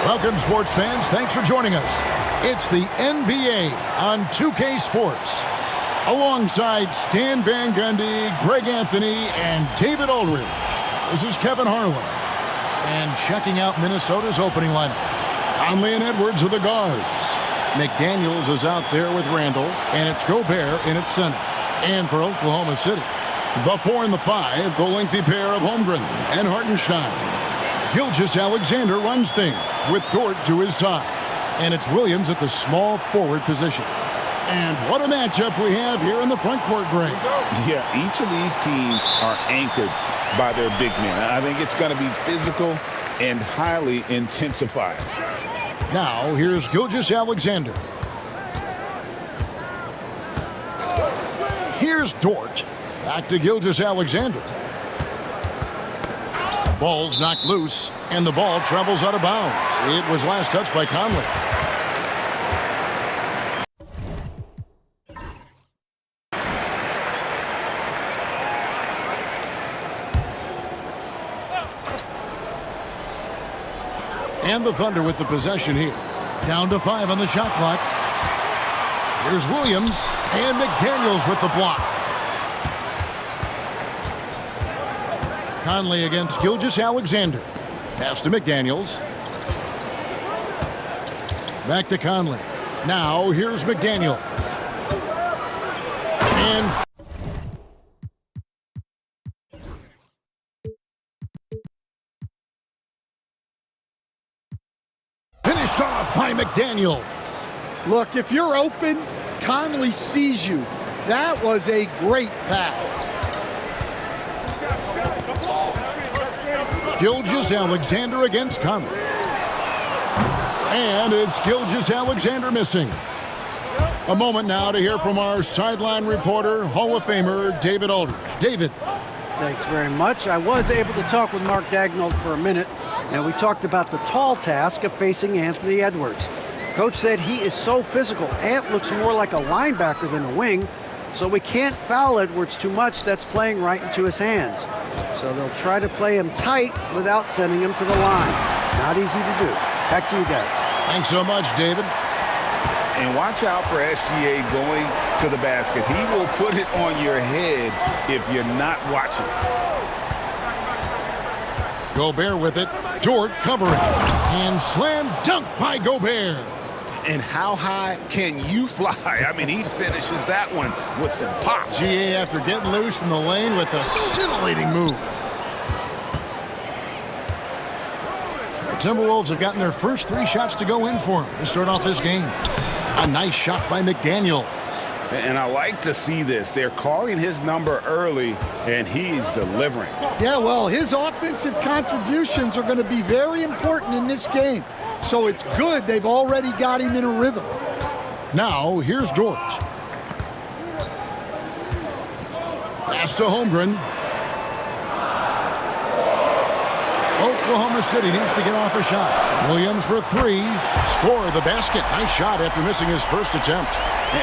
Welcome, sports fans. Thanks for joining us. It's the NBA on 2K Sports. Alongside Stan Van Gundy, Greg Anthony, and David Aldridge, this is Kevin Harlan. And checking out Minnesota's opening lineup, Conley and Edwards are the guards. McDaniels is out there with Randall, and it's Gobert in its center. And for Oklahoma City, the 4 and the 5, the lengthy pair of Holmgren and Hartenstein. Gilgeous-Alexander runs things with Dort to his side. And it's Williams at the small forward position. And what a matchup we have here in the front court, Greg. Yeah, each of these teams are anchored by their big men. I think it's going to be physical and highly intensified. Now, here's Gilgeous-Alexander. Here's Dort. Back to Gilgeous-Alexander. Ball's knocked loose, and the ball travels out of bounds. It was last touched by Conley. And the Thunder with the possession here. Down to 5 on the shot clock. Here's Williams, and McDaniels with the block. Conley against Gilgeous-Alexander. Pass to McDaniels. Back to Conley. Now here's McDaniels. And finished off by McDaniels. Look, if you're open, Conley sees you. That was a great pass. Gilgeous-Alexander against Conley. And it's Gilgeous-Alexander missing. A moment now to hear from our sideline reporter, Hall of Famer David Aldridge. David. Thanks very much. I was able to talk with Mark Daigneault for a minute, and we talked about the tall task of facing Anthony Edwards. Coach said he is so physical. Ant looks more like a linebacker than a wing, so we can't foul Edwards too much. That's playing right into his hands. So they'll try to play him tight without sending him to the line. Not easy to do. Back to you guys. Thanks so much, David. And watch out for SGA going to the basket. He will put it on your head if you're not watching. Gobert with it. Dort covering. And slam dunk by Gobert. And how high can you fly? I mean, he finishes that one with some pop. GA after getting loose in the lane with a scintillating move. The Timberwolves have gotten their first 3 shots to go in for him to start off this game. A nice shot by McDaniels. And I like to see this. They're calling his number early, and he's delivering. Yeah, well, his offensive contributions are going to be very important in this game. So it's good they've already got him in a rhythm. Now, here's Dort. Pass to Holmgren. Oklahoma City needs to get off a shot. Williams for 3. Score the basket. Nice shot after missing his first attempt.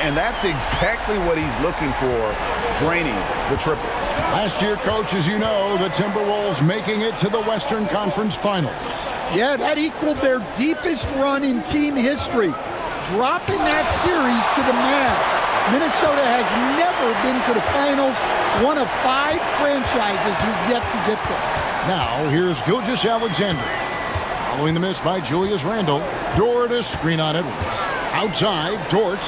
And that's exactly what he's looking for, draining the triple. Last year, coach, as you know, the Timberwolves making it to the Western Conference Finals. Yeah, that equaled their deepest run in team history, dropping that series to the Mavs. Minnesota has never been to the finals, one of 5 franchises who've yet to get there. Now, here's Gilgeous-Alexander. Following the miss by Julius Randle, Dort to screen on Edwards. Outside, Dort.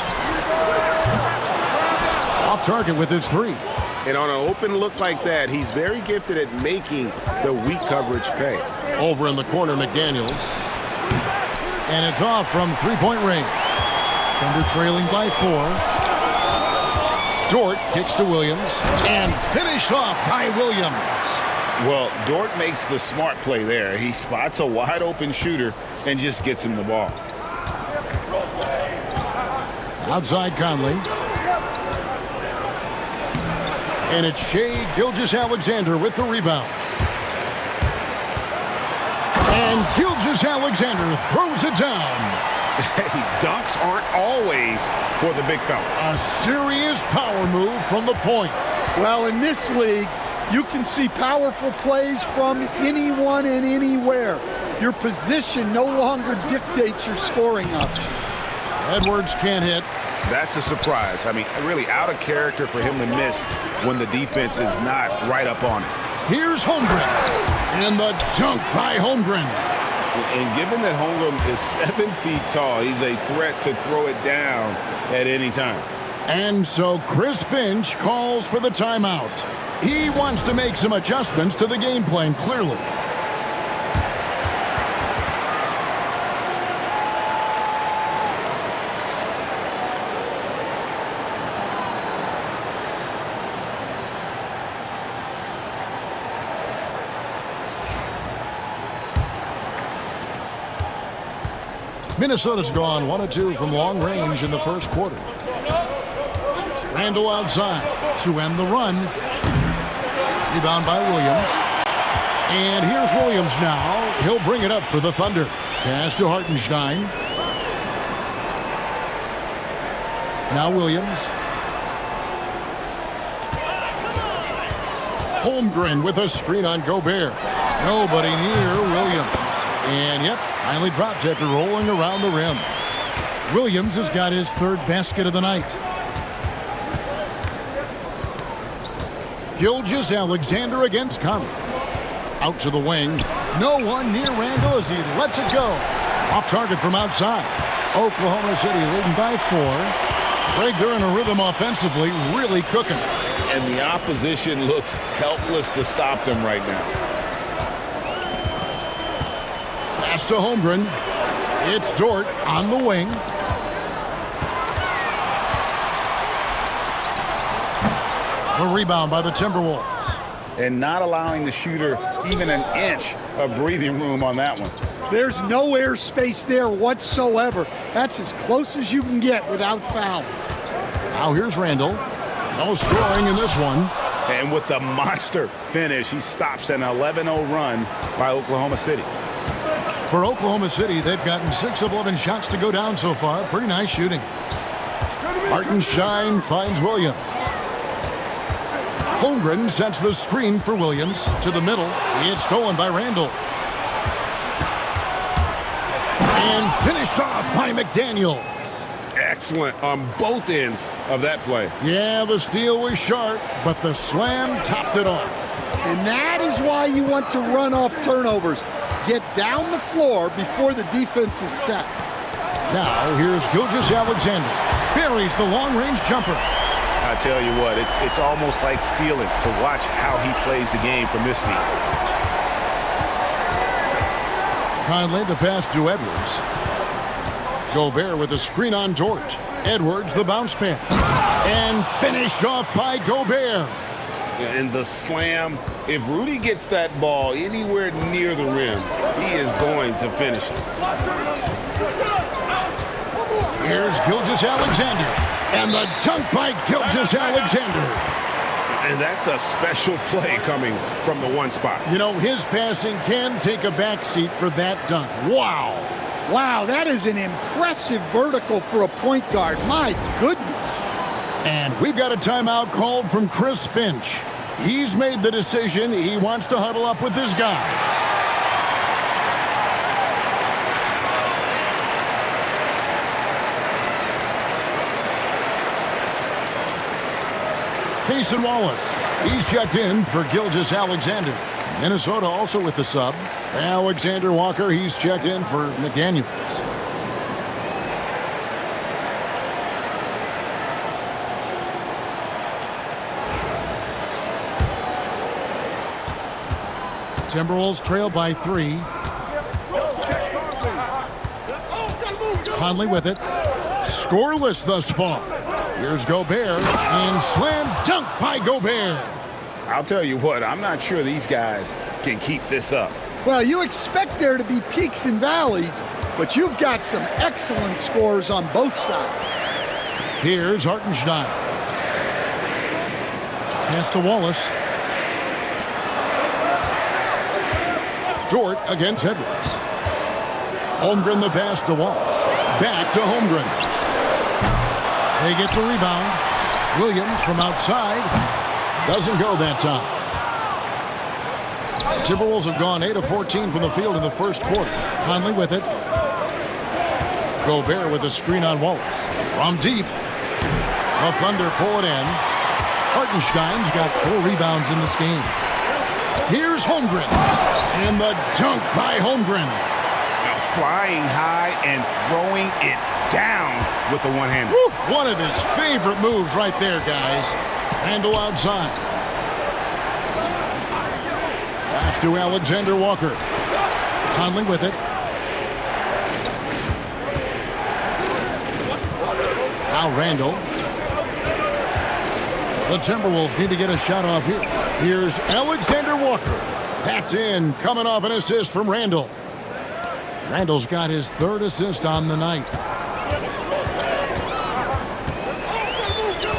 Off target with his 3. And on an open look like that, he's very gifted at making the weak coverage pay. Over in the corner, McDaniels. And it's off from 3-point range. Thunder trailing by 4. Dort kicks to Williams. And finished off by Williams. Well, Dort makes the smart play there. He spots a wide open shooter and just gets him the ball. Outside Conley. And it's Shai Gilgeous-Alexander with the rebound. And Gilgeous-Alexander throws it down. Hey, dunks aren't always for the big fellas. A serious power move from the point. Well, in this league, you can see powerful plays from anyone and anywhere. Your position no longer dictates your scoring options. Edwards can't hit. That's a surprise. I mean, really out of character for him to miss when the defense is not right up on it. Here's Holmgren. And the dunk by Holmgren. And given that Holmgren is 7 feet tall, he's a threat to throw it down at any time. And so Chris Finch calls for the timeout. He wants to make some adjustments to the game plan, clearly. Minnesota's gone 1 of 2 from long range in the first quarter. Randall outside to end the run. Rebound by Williams. And here's Williams now. He'll bring it up for the Thunder. Pass to Hartenstein. Now Williams. Holmgren with a screen on Gobert. Nobody near Williams. And yep, finally drops after rolling around the rim. Williams has got his 3rd basket of the night. Gilgeous-Alexander against Conley. Out to the wing. No one near Randall as he lets it go. Off target from outside. Oklahoma City leading by 4. Greg, they're in a rhythm offensively, really cooking. And the opposition looks helpless to stop them right now. Pass to Holmgren. It's Dort on the wing. The rebound by the Timberwolves. And not allowing the shooter even an inch of breathing room on that one. There's no air space there whatsoever. That's as close as you can get without foul. Now here's Randall. No scoring in this one. And with the monster finish, he stops an 11-0 run by Oklahoma City. For Oklahoma City, they've gotten 6 of 11 shots to go down so far. Pretty nice shooting. Hartenstein finds Williams. Holmgren sets the screen for Williams to the middle. It's stolen by Randall. And finished off by McDaniel. Excellent on both ends of that play. Yeah, the steal was sharp, but the slam topped it off. And that is why you want to run off turnovers. Get down the floor before the defense is set. Now here's Gilgeous-Alexander. Buries the long-range jumper. I tell you what, it's almost like stealing to watch how he plays the game from this seat. Conley the pass to Edwards. Gobert with a screen on Dort. Edwards the bounce pass. And finished off by Gobert. And the slam, if Rudy gets that ball anywhere near the rim, he is going to finish it. Here's Gilgeous-Alexander. And the dunk by Gilgeous-Alexander. And that's a special play coming from the one spot. You know, his passing can take a backseat for that dunk. Wow. Wow, that is an impressive vertical for a point guard. My goodness. And we've got a timeout called from Chris Finch. He's made the decision. He wants to huddle up with his guys. Cason Wallace, he's checked in for Gilgeous-Alexander. Minnesota also with the sub. Alexander Walker, he's checked in for McDaniels. Timberwolves trail by 3. Conley with it. Scoreless thus far. Here's Gobert, and slam dunk by Gobert. I'll tell you what, I'm not sure these guys can keep this up. Well, you expect there to be peaks and valleys, but you've got some excellent scores on both sides. Here's Hartenstein. Pass to Wallace. Dort against Edwards. Holmgren the pass to Wallace. Back to Holmgren. They get the rebound. Williams from outside. Doesn't go that time. Timberwolves have gone 8 of 14 from the field in the first quarter. Conley with it. Gobert with a screen on Wallace. From deep. The Thunder pull it in. Hartenstein's got 4 rebounds in this game. Here's Holmgren. And the dunk by Holmgren. Now flying high and throwing it down with the one-hander. One of his favorite moves right there, guys. Handle outside. Pass to Alexander Walker. Conley with it. Now Randall. The Timberwolves need to get a shot off here. Here's Alexander Walker. That's in, coming off an assist from Randall. Randall's got his 3rd assist on the night.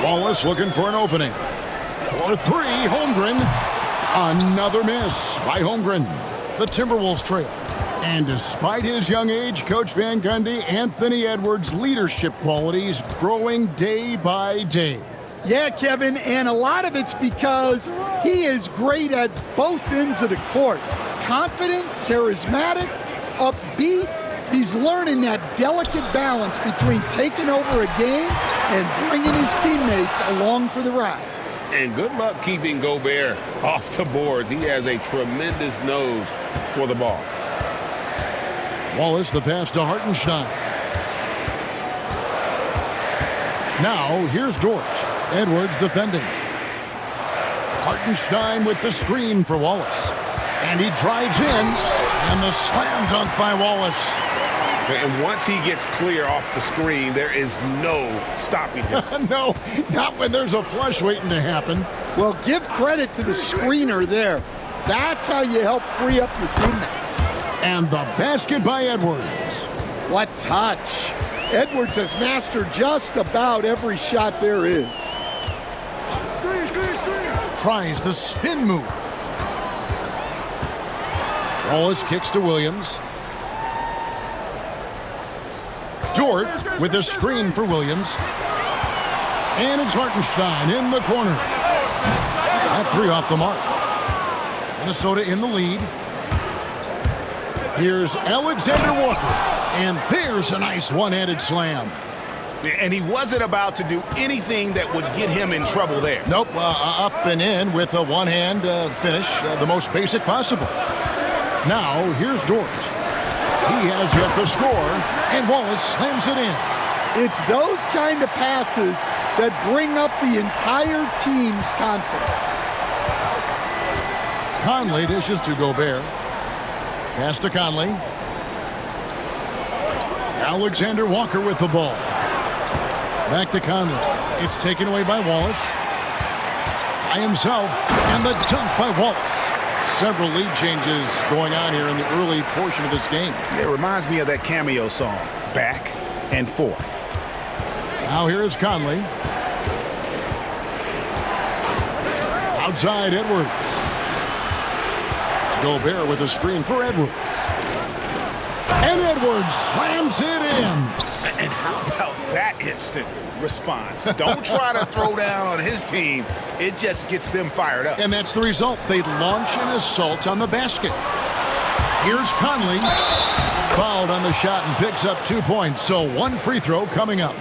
Wallace looking for an opening. For 3, Holmgren. Another miss by Holmgren. The Timberwolves trail. And despite his young age, Coach Van Gundy, Anthony Edwards' leadership qualities growing day by day. Yeah, Kevin, and a lot of it's because he is great at both ends of the court. Confident, charismatic, upbeat. He's learning that delicate balance between taking over a game and bringing his teammates along for the ride. And good luck keeping Gobert off the boards. He has a tremendous nose for the ball. Wallace, the pass to Hartenstein. Now, here's Dort. Edwards defending. Hartenstein with the screen for Wallace. And he drives in. And the slam dunk by Wallace. And once he gets clear off the screen, there is no stopping him. No, not when there's a flush waiting to happen. Well, give credit to the screener there. That's how you help free up your teammates. And the basket by Edwards. What touch. Edwards has mastered just about every shot there is. Tries the spin move. Wallace kicks to Williams. Dort with a screen for Williams. And it's Hartenstein in the corner. That 3 off the mark. Minnesota in the lead. Here's Alexander Walker. And there's a nice one-handed slam. And he wasn't about to do anything that would get him in trouble there. Nope, up and in with a one-hand finish, the most basic possible. Now, here's Dort. He has yet to score, and Wallace slams it in. It's those kind of passes that bring up the entire team's confidence. Conley dishes to Gobert. Pass to Conley. Alexander Walker with the ball. Back to Conley. It's taken away by Wallace. By himself, and the dunk by Wallace. Several lead changes going on here in the early portion of this game. It reminds me of that cameo song, Back and Forth. Now here is Conley. Outside Edwards. Gobert with a screen for Edwards. And Edwards slams it in. And how about that instant response? Don't try to throw down on his team. It just gets them fired up. And that's the result. They launch an assault on the basket. Here's Conley. Fouled on the shot and picks up 2 points. So 1 free throw coming up.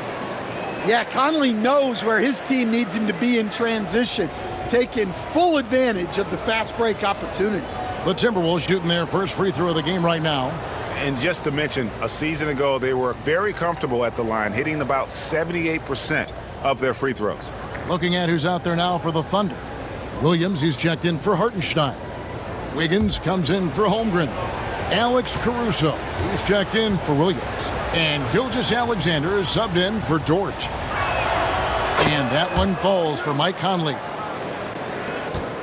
Yeah, Conley knows where his team needs him to be in transition, taking full advantage of the fast break opportunity. The Timberwolves shooting their first free throw of the game right now. And just to mention, a season ago, they were very comfortable at the line, hitting about 78% of their free throws. Looking at who's out there now for the Thunder. Williams, he's checked in for Hartenstein. Wiggins comes in for Holmgren. Alex Caruso, he's checked in for Williams. And Gilgeous-Alexander is subbed in for Dort. And that one falls for Mike Conley.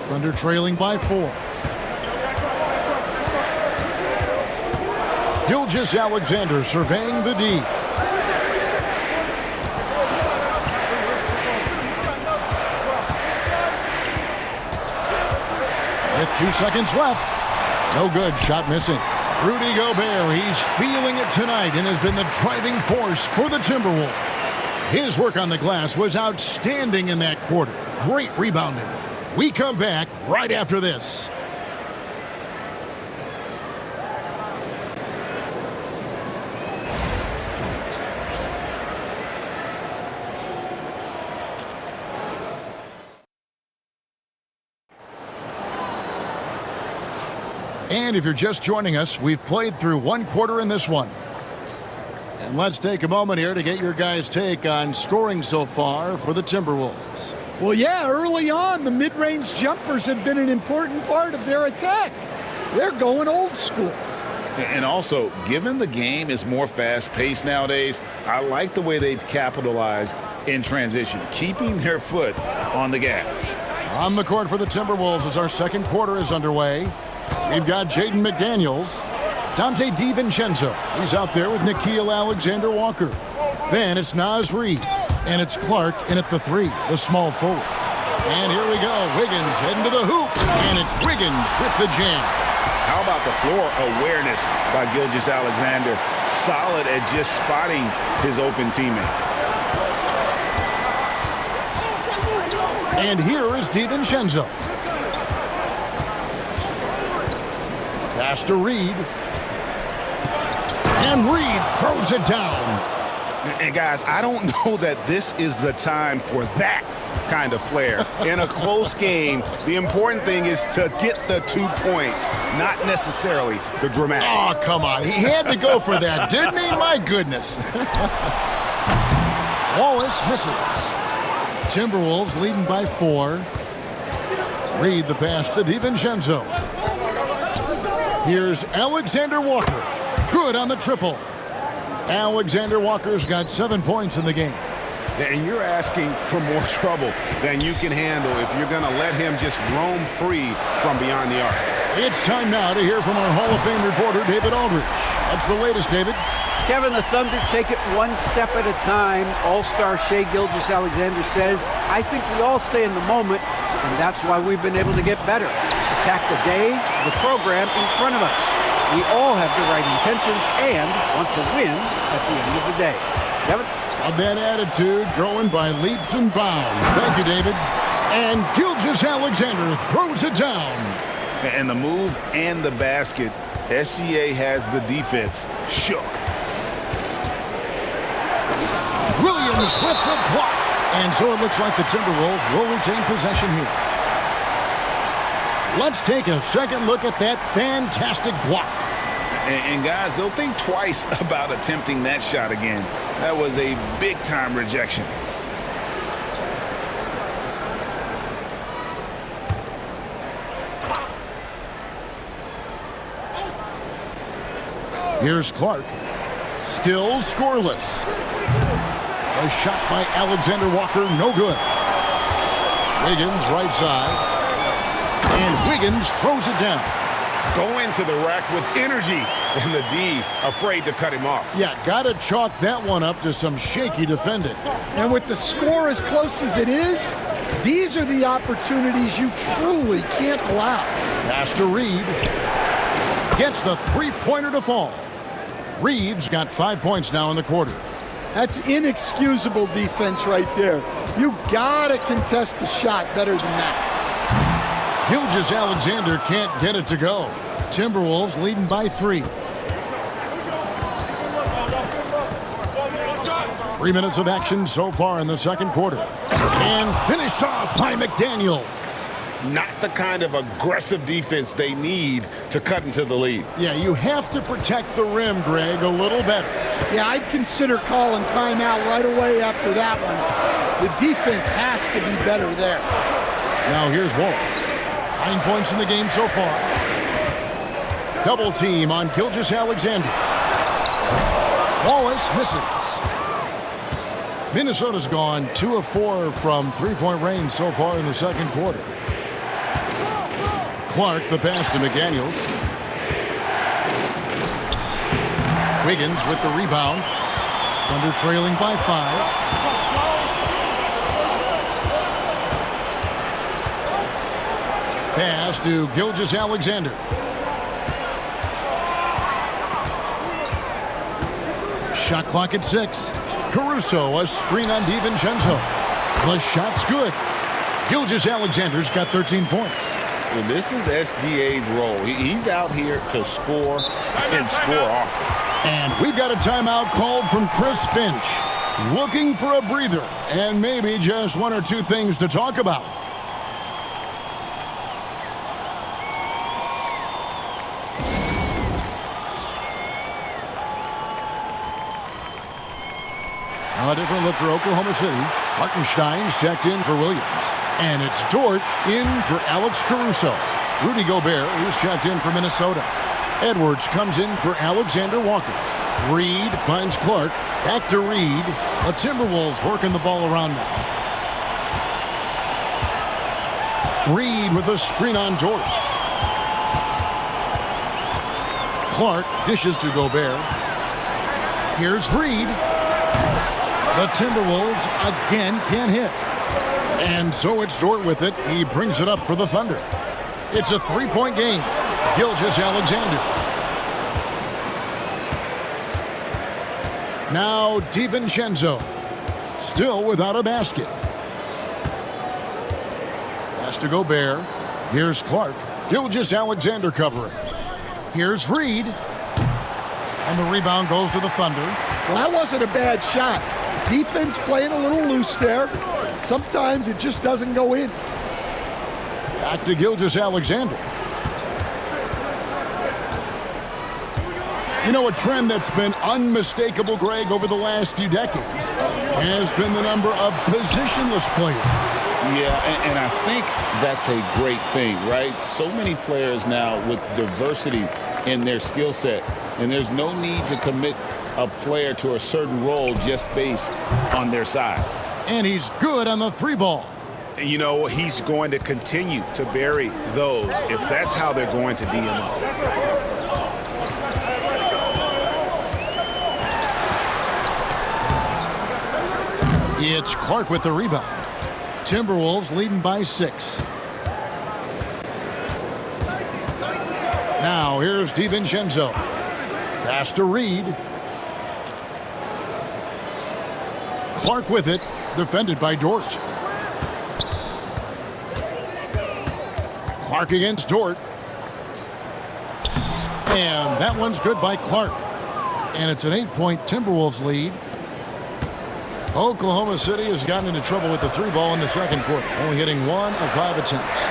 Thunder trailing by 4. Gilgeous-Alexander surveying the D. With 2 seconds left. No good. Shot missing. Rudy Gobert, he's feeling it tonight and has been the driving force for the Timberwolves. His work on the glass was outstanding in that quarter. Great rebounding. We come back right after this. And if you're just joining us, we've played through one quarter in this one. And let's take a moment here to get your guys' take on scoring so far for the Timberwolves. Well, yeah, early on, the mid-range jumpers have been an important part of their attack. They're going old school. And also, given the game is more fast-paced nowadays, I like the way they've capitalized in transition, keeping their foot on the gas. On the court for the Timberwolves as our second quarter is underway. We've got Jaden McDaniels, Dante DiVincenzo. He's out there with Nickeil Alexander-Walker. Then it's Naz Reid, and it's Clark in at the 3, the small forward. And here we go, Wiggins heading to the hoop, and it's Wiggins with the jam. How about the floor awareness by Gilgeous-Alexander? Solid at just spotting his open teammate. And here is DiVincenzo. Pass to Reid. And Reid throws it down. And guys, I don't know that this is the time for that kind of flair. In a close game, the important thing is to get the 2 points, not necessarily the dramatics. Oh, come on. He had to go for that, didn't he? My goodness. Wallace misses. Timberwolves leading by 4. Reid the pass to DiVincenzo. Here's Alexander Walker. Good on the triple. Alexander Walker's got 7 points in the game. And you're asking for more trouble than you can handle if you're going to let him just roam free from beyond the arc. It's time now to hear from our Hall of Fame reporter, David Aldridge. What's the latest, David? Kevin, the Thunder take it one step at a time. All-star Shai Gilgeous-Alexander says, I think we all stay in the moment, and that's why we've been able to get better. Attack the day, the program in front of us. We all have the right intentions and want to win at the end of the day. Kevin? A bad attitude growing by leaps and bounds. Thank you, David. And Gilgeous-Alexander throws it down. And the move and the basket, SGA has the defense shook. Williams with the block. And so it looks like the Timberwolves will retain possession here. Let's take a second look at that fantastic block. And guys, they'll think twice about attempting that shot again. That was a big-time rejection. Here's Clark. Still scoreless. A shot by Alexander Walker, no good. Wiggins right side. And Wiggins throws it down. Going to the rack with energy, and the D afraid to cut him off. Yeah, got to chalk that one up to some shaky defending. And with the score as close as it is, these are the opportunities you truly can't allow. Pass to Reid. Gets the three-pointer to fall. Reid's got 5 points now in the quarter. That's inexcusable defense right there. You got to contest the shot better than that. Gilgeous-Alexander can't get it to go. Timberwolves leading by 3. 3 minutes of action so far in the second quarter. And finished off by McDaniels. Not the kind of aggressive defense they need to cut into the lead. Yeah, you have to protect the rim, Greg, a little better. Yeah, I'd consider calling timeout right away after that one. The defense has to be better there. Now here's Wallace. 9 points in the game so far. Double team on Gilgeous-Alexander. Wallace misses. Minnesota's gone 2 of 4 from three-point range so far in the second quarter. Clark the pass to McDaniels. Wiggins with the rebound. Thunder trailing by 5. Pass to Gilgeous-Alexander. Shot clock at 6. Caruso, a screen on DiVincenzo. The shot's good. Gilgeous-Alexander's got 13 points. And this is SGA's role. He's out here to score and score often. And we've got a timeout called from Chris Finch. Looking for a breather and maybe just 1 or 2 things to talk about. A different look for Oklahoma City. Hartenstein's checked in for Williams. And it's Dort in for Alex Caruso. Rudy Gobert is checked in for Minnesota. Edwards comes in for Alexander Walker. Reed finds Clark. Back to Reed. The Timberwolves working the ball around now. Reed with a screen on Dort. Clark dishes to Gobert. Here's Reed. The Timberwolves again can't hit. And so it's Dort with it. He brings it up for the Thunder. It's a three-point game. Gilgeous-Alexander. Now DiVincenzo. Still without a basket. Pass to Gobert. Here's Clark. Gilgeous-Alexander covering. Here's Reed. And the rebound goes to the Thunder. Well, that wasn't a bad shot. Defense playing a little loose there. Sometimes it just doesn't go in. Back to Gilgeous-Alexander. You know, a trend that's been unmistakable, Greg, over the last few decades has been the number of positionless players. Yeah, and I think that's a great thing, right? So many players now with diversity in their skill set, and there's no need to commit a player to a certain role just based on their size. And he's good on the three ball. You know, he's going to continue to bury those if that's how they're going to D him up. It's Clark with the rebound. Timberwolves leading by 6. Now here's DiVincenzo. Pass to Reed. Clark with it, defended by Dort. Clark against Dort. And that one's good by Clark. And it's an 8-point Timberwolves lead. Oklahoma City has gotten into trouble with the three ball in the second quarter, only hitting 1 of 5 attempts.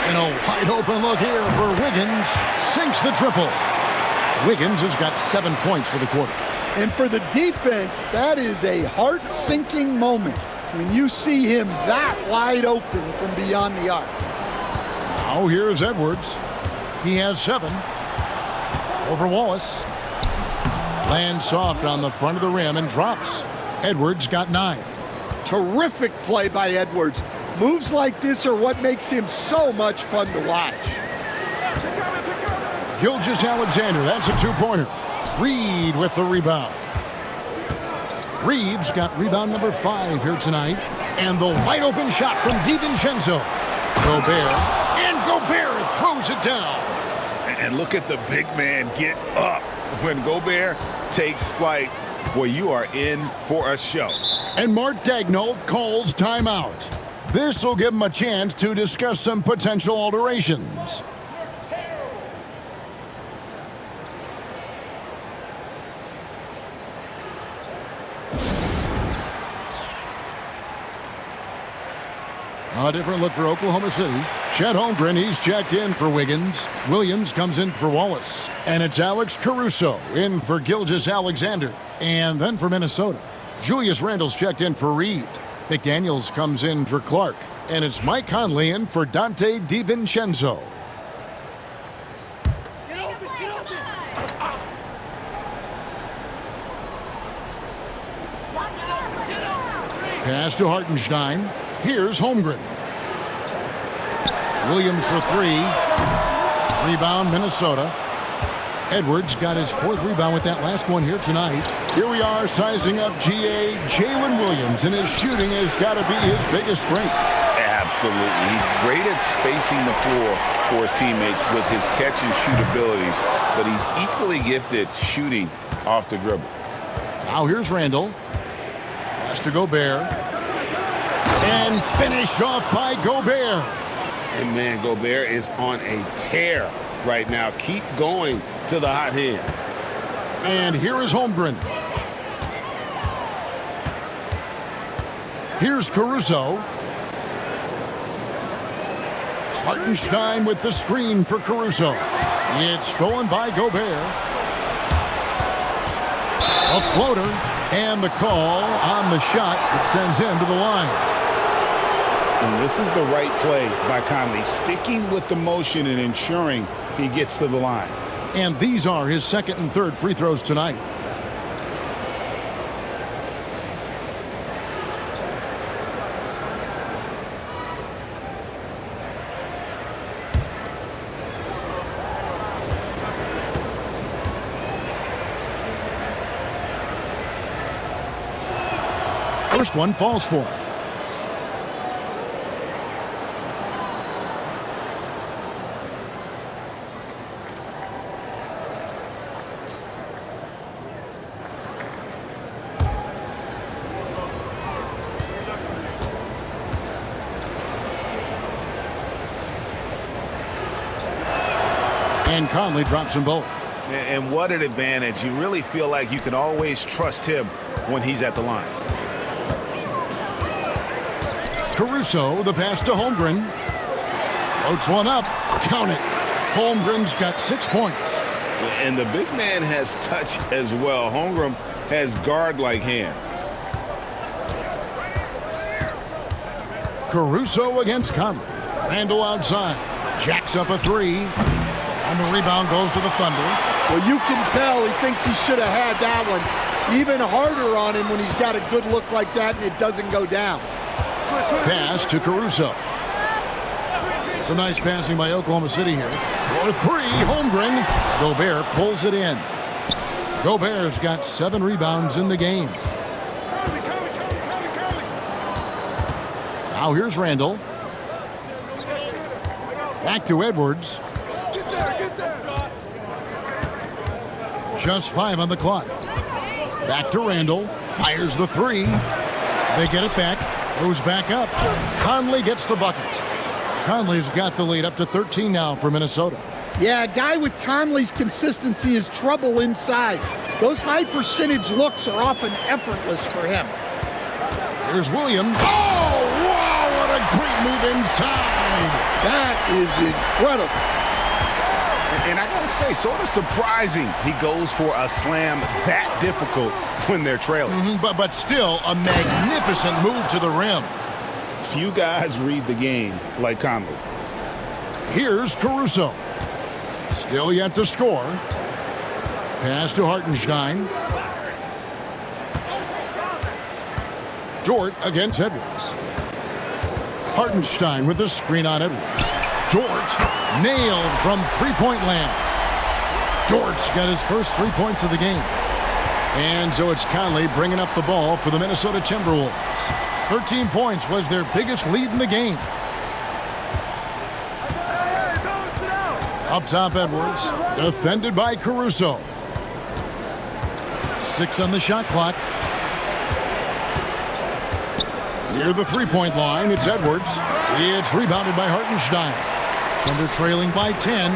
And a wide open look here for Wiggins. Sinks the triple. Wiggins has got 7 points for the quarter. And for the defense, that is a heart-sinking moment when you see him that wide open from beyond the arc. Now here's Edwards. He has 7. Over Wallace. Lands soft on the front of the rim and drops. Edwards got 9. Terrific play by Edwards. Moves like this are what makes him so much fun to watch. Gilgeous-Alexander, that's a 2-pointer. Reed with the rebound. Reeves got rebound number 5 here tonight. And the wide open shot from DiVincenzo. Gobert. And Gobert throws it down. And look at the big man get up when Gobert takes flight. Well, you are in for a show. And Mark Daigneault calls timeout. This will give him a chance to discuss some potential alterations. A different look for Oklahoma City. Chet Holmgren, he's checked in for Wiggins. Williams comes in for Wallace. And it's Alex Caruso in for Gilgeous-Alexander. And then for Minnesota, Julius Randle's checked in for Reed. McDaniels comes in for Clark. And it's Mike Conley in for Dante DiVincenzo. Pass to Hartenstein. Here's Holmgren. Williams for 3. Rebound, Minnesota. Edwards got his 4th rebound with that last one here tonight. Here we are sizing up GA. Jalen Williams, and his shooting has got to be his biggest strength. Absolutely. He's great at spacing the floor for his teammates with his catch and shoot abilities, but he's equally gifted shooting off the dribble. Now here's Randle. Pass to Gobert. And finished off by Gobert. And man, Gobert is on a tear right now. Keep going to the hot hand. And here is Holmgren. Here's Caruso. Hartenstein with the screen for Caruso. It's stolen by Gobert. A floater, and the call on the shot that sends him to the line. And this is the right play by Conley, sticking with the motion and ensuring he gets to the line. And these are his second and third free throws tonight. First one falls for him. And Conley drops them both. And what an advantage. You really feel like you can always trust him when he's at the line. Caruso, the pass to Holmgren. Floats one up. Count it. Holmgren's got 6 points. And the big man has touch as well. Holmgren has guard-like hands. Caruso against Conley. Randall outside. Jacks up a three. And the rebound goes to the Thunder. Well, you can tell he thinks he should have had that one. Even harder on him when he's got a good look like that and it doesn't go down. Pass to Caruso. Some nice passing by Oklahoma City here. For three, Holmgren. Gobert pulls it in. Gobert's got 7 rebounds in the game. Now here's Randall. Back to Edwards. Just 5 on the clock. Back to Randall. Fires the three. They get it back. Goes back up. Conley gets the bucket. Conley's got the lead up to 13 now for Minnesota. Yeah, a guy with Conley's consistency is trouble inside. Those high percentage looks are often effortless for him. Here's Williams. Oh, wow, what a great move inside. That is incredible. And I gotta say, sort of surprising he goes for a slam that difficult when they're trailing. But still a magnificent move to the rim. Few guys read the game like Conley. Here's Caruso. Still yet to score. Pass to Hartenstein. Dort against Edwards. Hartenstein with the screen on Edwards. Dort nailed from three-point land. Dort's got his first 3 points of the game. And so it's Conley bringing up the ball for the Minnesota Timberwolves. 13 points was their biggest lead in the game. Up top, Edwards. Defended by Caruso. 6 on the shot clock. Near the three-point line, it's Edwards. It's rebounded by Hartenstein. Thunder trailing by 10.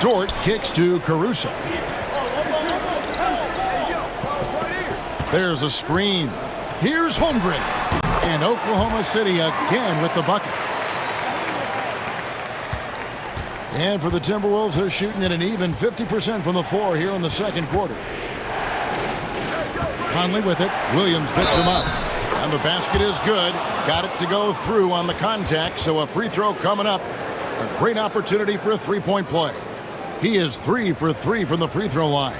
Dort kicks to Caruso. There's a screen. Here's Holmgren. And Oklahoma City again with the bucket. And for the Timberwolves, they're shooting at an even 50% from the floor here in the second quarter. Conley with it. Williams picks him up. And the basket is good. Got it to go through on the contact, so a free throw coming up. A great opportunity for a three-point play. He is 3 for 3 from the free throw line.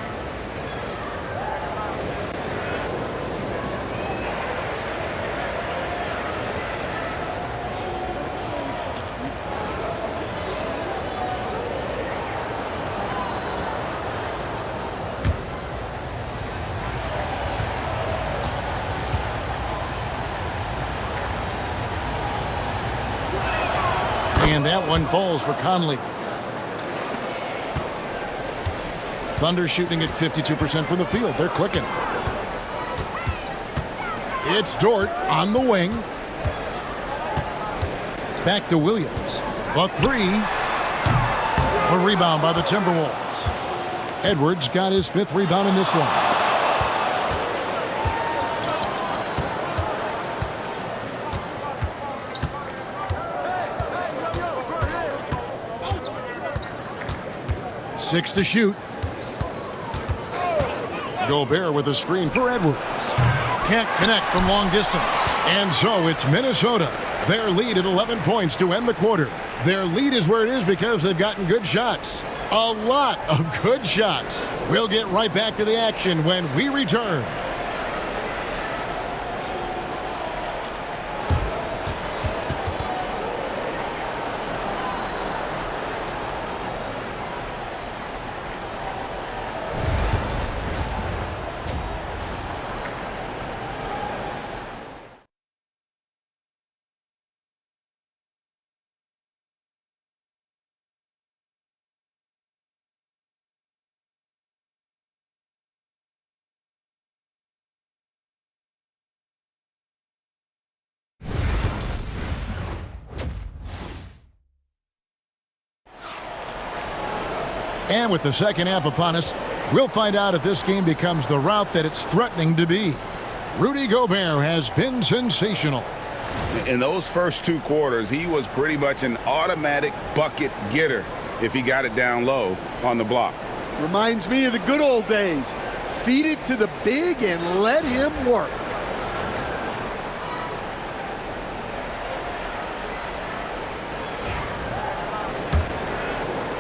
And that one falls for Conley. Thunder shooting at 52% from the field. They're clicking. It's Dort on the wing. Back to Williams. The three. A rebound by the Timberwolves. Edwards got his 5th rebound in this one. Six to shoot. Gobert with a screen for Edwards. Can't connect from long distance. And so it's Minnesota. Their lead at 11 points to end the quarter. Their lead is where it is because they've gotten good shots. A lot of good shots. We'll get right back to the action when we return. And with the second half upon us, we'll find out if this game becomes the route that it's threatening to be. Rudy Gobert has been sensational. In those first 2 quarters, he was pretty much an automatic bucket getter if he got it down low on the block. Reminds me of the good old days. Feed it to the big and let him work.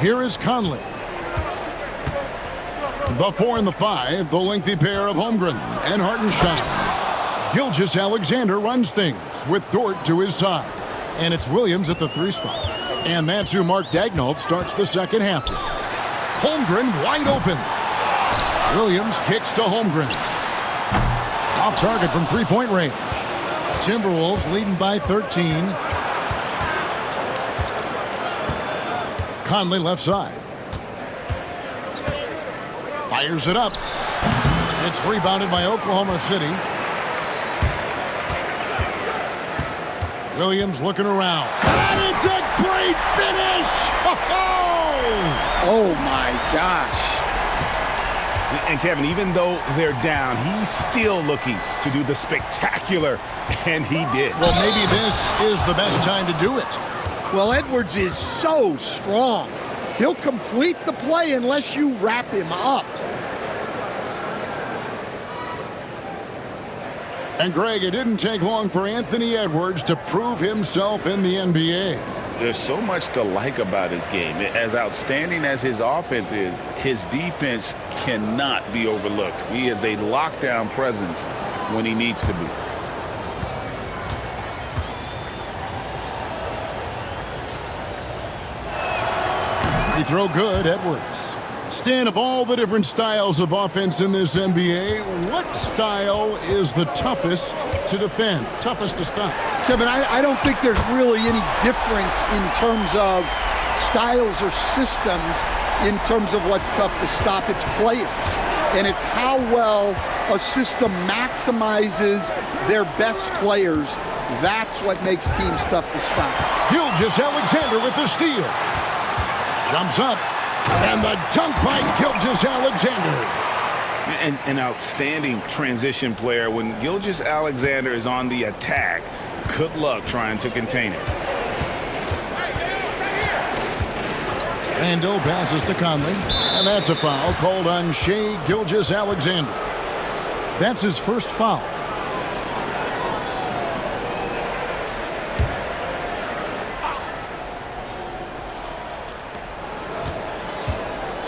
Here is Conley. The 4 and the 5, the lengthy pair of Holmgren and Hartenstein. Gilgeous-Alexander runs things with Dort to his side. And it's Williams at the 3 spot. And that's who Mark Daigneault starts the second half with. Holmgren wide open. Williams kicks to Holmgren. Off target from 3-point range. Timberwolves leading by 13. Conley left side. Fires it up. It's rebounded by Oklahoma City. Williams looking around. And it's a great finish! Oh my gosh. And Kevin, even though they're down, he's still looking to do the spectacular, and he did. Well, maybe this is the best time to do it. Well, Edwards is so strong. He'll complete the play unless you wrap him up. And Greg, it didn't take long for Anthony Edwards to prove himself in the NBA. There's so much to like about his game. As outstanding as his offense is, his defense cannot be overlooked. He is a lockdown presence when he needs to be. Free throw good, Edwards. Stan, of all the different styles of offense in this NBA, what style is the toughest to defend, toughest to stop? Kevin, I don't think there's really any difference in terms of styles or systems in terms of what's tough to stop. It's players. And it's how well a system maximizes their best players. That's what makes teams tough to stop. Gilgeous-Alexander with the steal. Jumps up. And the dunk by Gilgeous-Alexander. An outstanding transition player. When Gilgeous-Alexander is on the attack, good luck trying to contain it. Randall passes to Conley. And that's a foul called on Shai Gilgeous-Alexander. That's his first foul.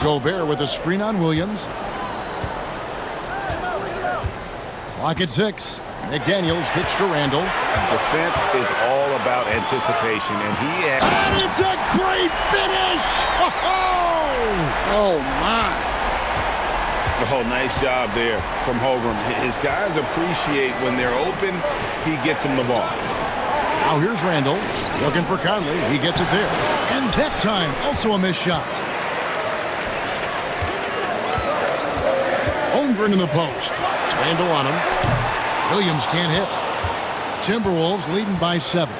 Gobert with a screen on Williams. Clock at 6. McDaniels kicks to Randall. Defense is all about anticipation, and he has... And it's a great finish! Oh, my. Oh, nice job there from Holmgren. His guys appreciate when they're open, he gets them the ball. Now here's Randall looking for Conley. He gets it there. And that time, also a missed shot. Holmgren in the post. Randall on him. Williams can't hit. Timberwolves leading by 7.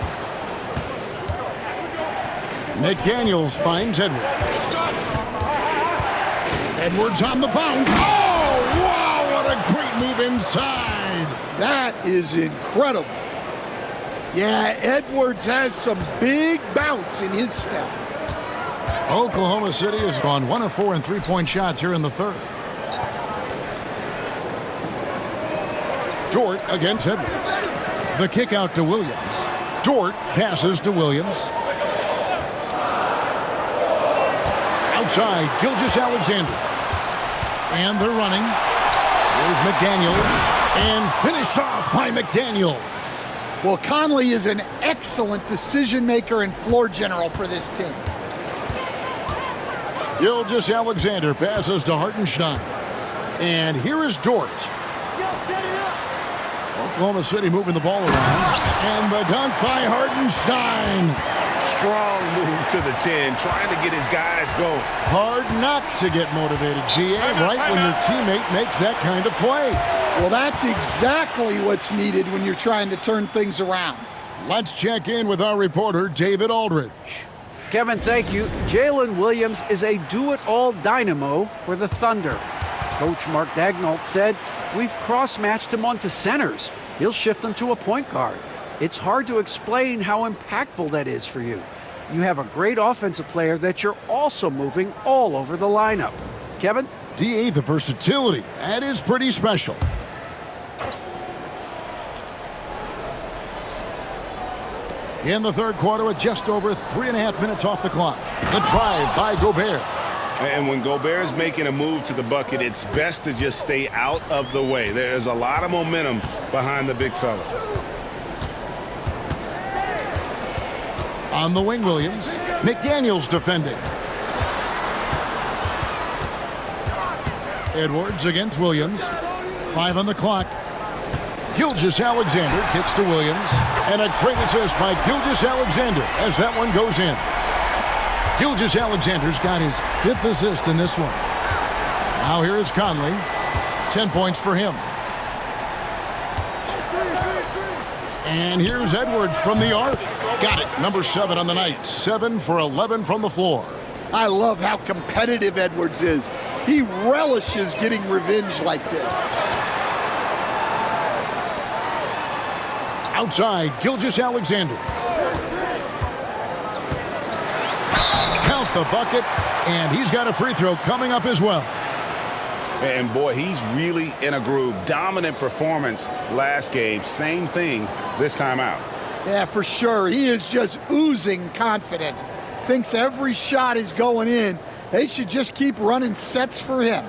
McDaniels finds Edwards. Edwards on the bounce. Oh, wow, what a great move inside. That is incredible. Yeah, Edwards has some big bounce in his step. Oklahoma City has gone 1 of 4 in 3-point shots here in the third. Dort against Edwards. The kick out to Williams. Dort passes to Williams. Outside, Gilgeous-Alexander. And they're running. Here's McDaniels. And finished off by McDaniels. Well, Conley is an excellent decision maker and floor general for this team. Gilgeous-Alexander passes to Hartenstein. And here is Dort. Oklahoma City moving the ball around. And the dunk by Hartenstein. Strong move to the 10, trying to get his guys going. Hard not to get motivated, GA, right when your teammate makes that kind of play. Well, that's exactly what's needed when you're trying to turn things around. Let's check in with our reporter, David Aldridge. Kevin, thank you. Jalen Williams is a do-it-all dynamo for the Thunder. Coach Mark Daigneault said, "We've cross-matched him onto centers. He'll shift him to a point guard. It's hard to explain how impactful that is for you. You have a great offensive player that you're also moving all over the lineup." Kevin? DA, the versatility. That is pretty special. In the third quarter with just over 3.5 minutes off the clock. The drive by Gobert. And when Gobert is making a move to the bucket, it's best to just stay out of the way. There's a lot of momentum behind the big fella. On the wing, Williams. McDaniels defending. Edwards against Williams. 5 on the clock. Gilgeous-Alexander kicks to Williams. And a great assist by Gilgeous-Alexander as that one goes in. Gilgeous-Alexander's got his 5th assist in this one. Now here is Conley. 10 points for him. And here's Edwards from the arc. Got it. Number 7 on the night. 7 for 11 from the floor. I love how competitive Edwards is. He relishes getting revenge like this. Outside, Gilgeous-Alexander. Count the bucket, and he's got a free throw coming up as well. And boy, he's really in a groove. Dominant performance last game. Same thing this time out. Yeah, for sure. He is just oozing confidence. Thinks every shot is going in. They should just keep running sets for him.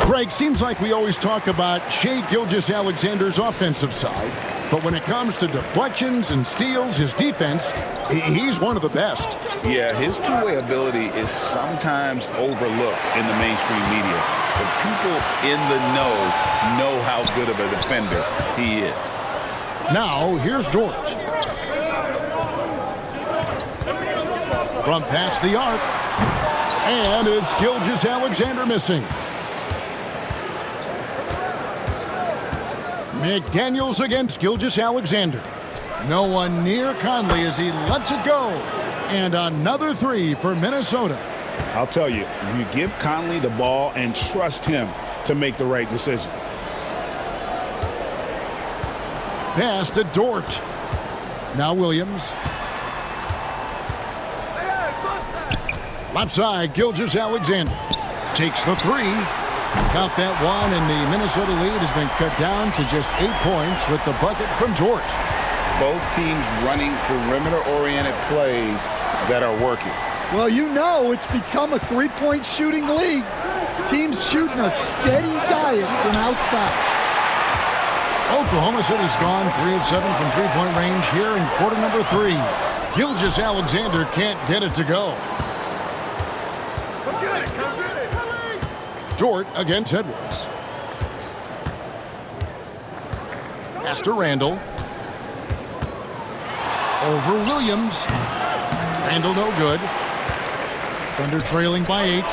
Greg, seems like we always talk about Shai Gilgeous-Alexander's offensive side, but when it comes to deflections and steals, his defense, he's one of the best. Yeah, his two-way ability is sometimes overlooked in the mainstream media, but people in the know how good of a defender he is. Now, here's Dort. From past the arc, and it's Gilgeous-Alexander missing. McDaniels against Gilgeous-Alexander. No one near Conley as he lets it go. And another 3 for Minnesota. I'll tell you, you give Conley the ball and trust him to make the right decision. Pass to Dort. Now Williams. Left side, Gilgeous-Alexander. Takes the 3. Count that one, and the Minnesota lead has been cut down to just 8 points with the bucket from Dort. Both teams running perimeter-oriented plays that are working. Well, you know it's become a three-point shooting league. Teams shooting a steady diet from outside. Oklahoma City's gone 3 of 7 from three-point range here in quarter number 3. Gilgeous-Alexander can't get it to go. Dort against Edwards. Pass to Randall. Over Williams. Randall no good. Thunder trailing by 8.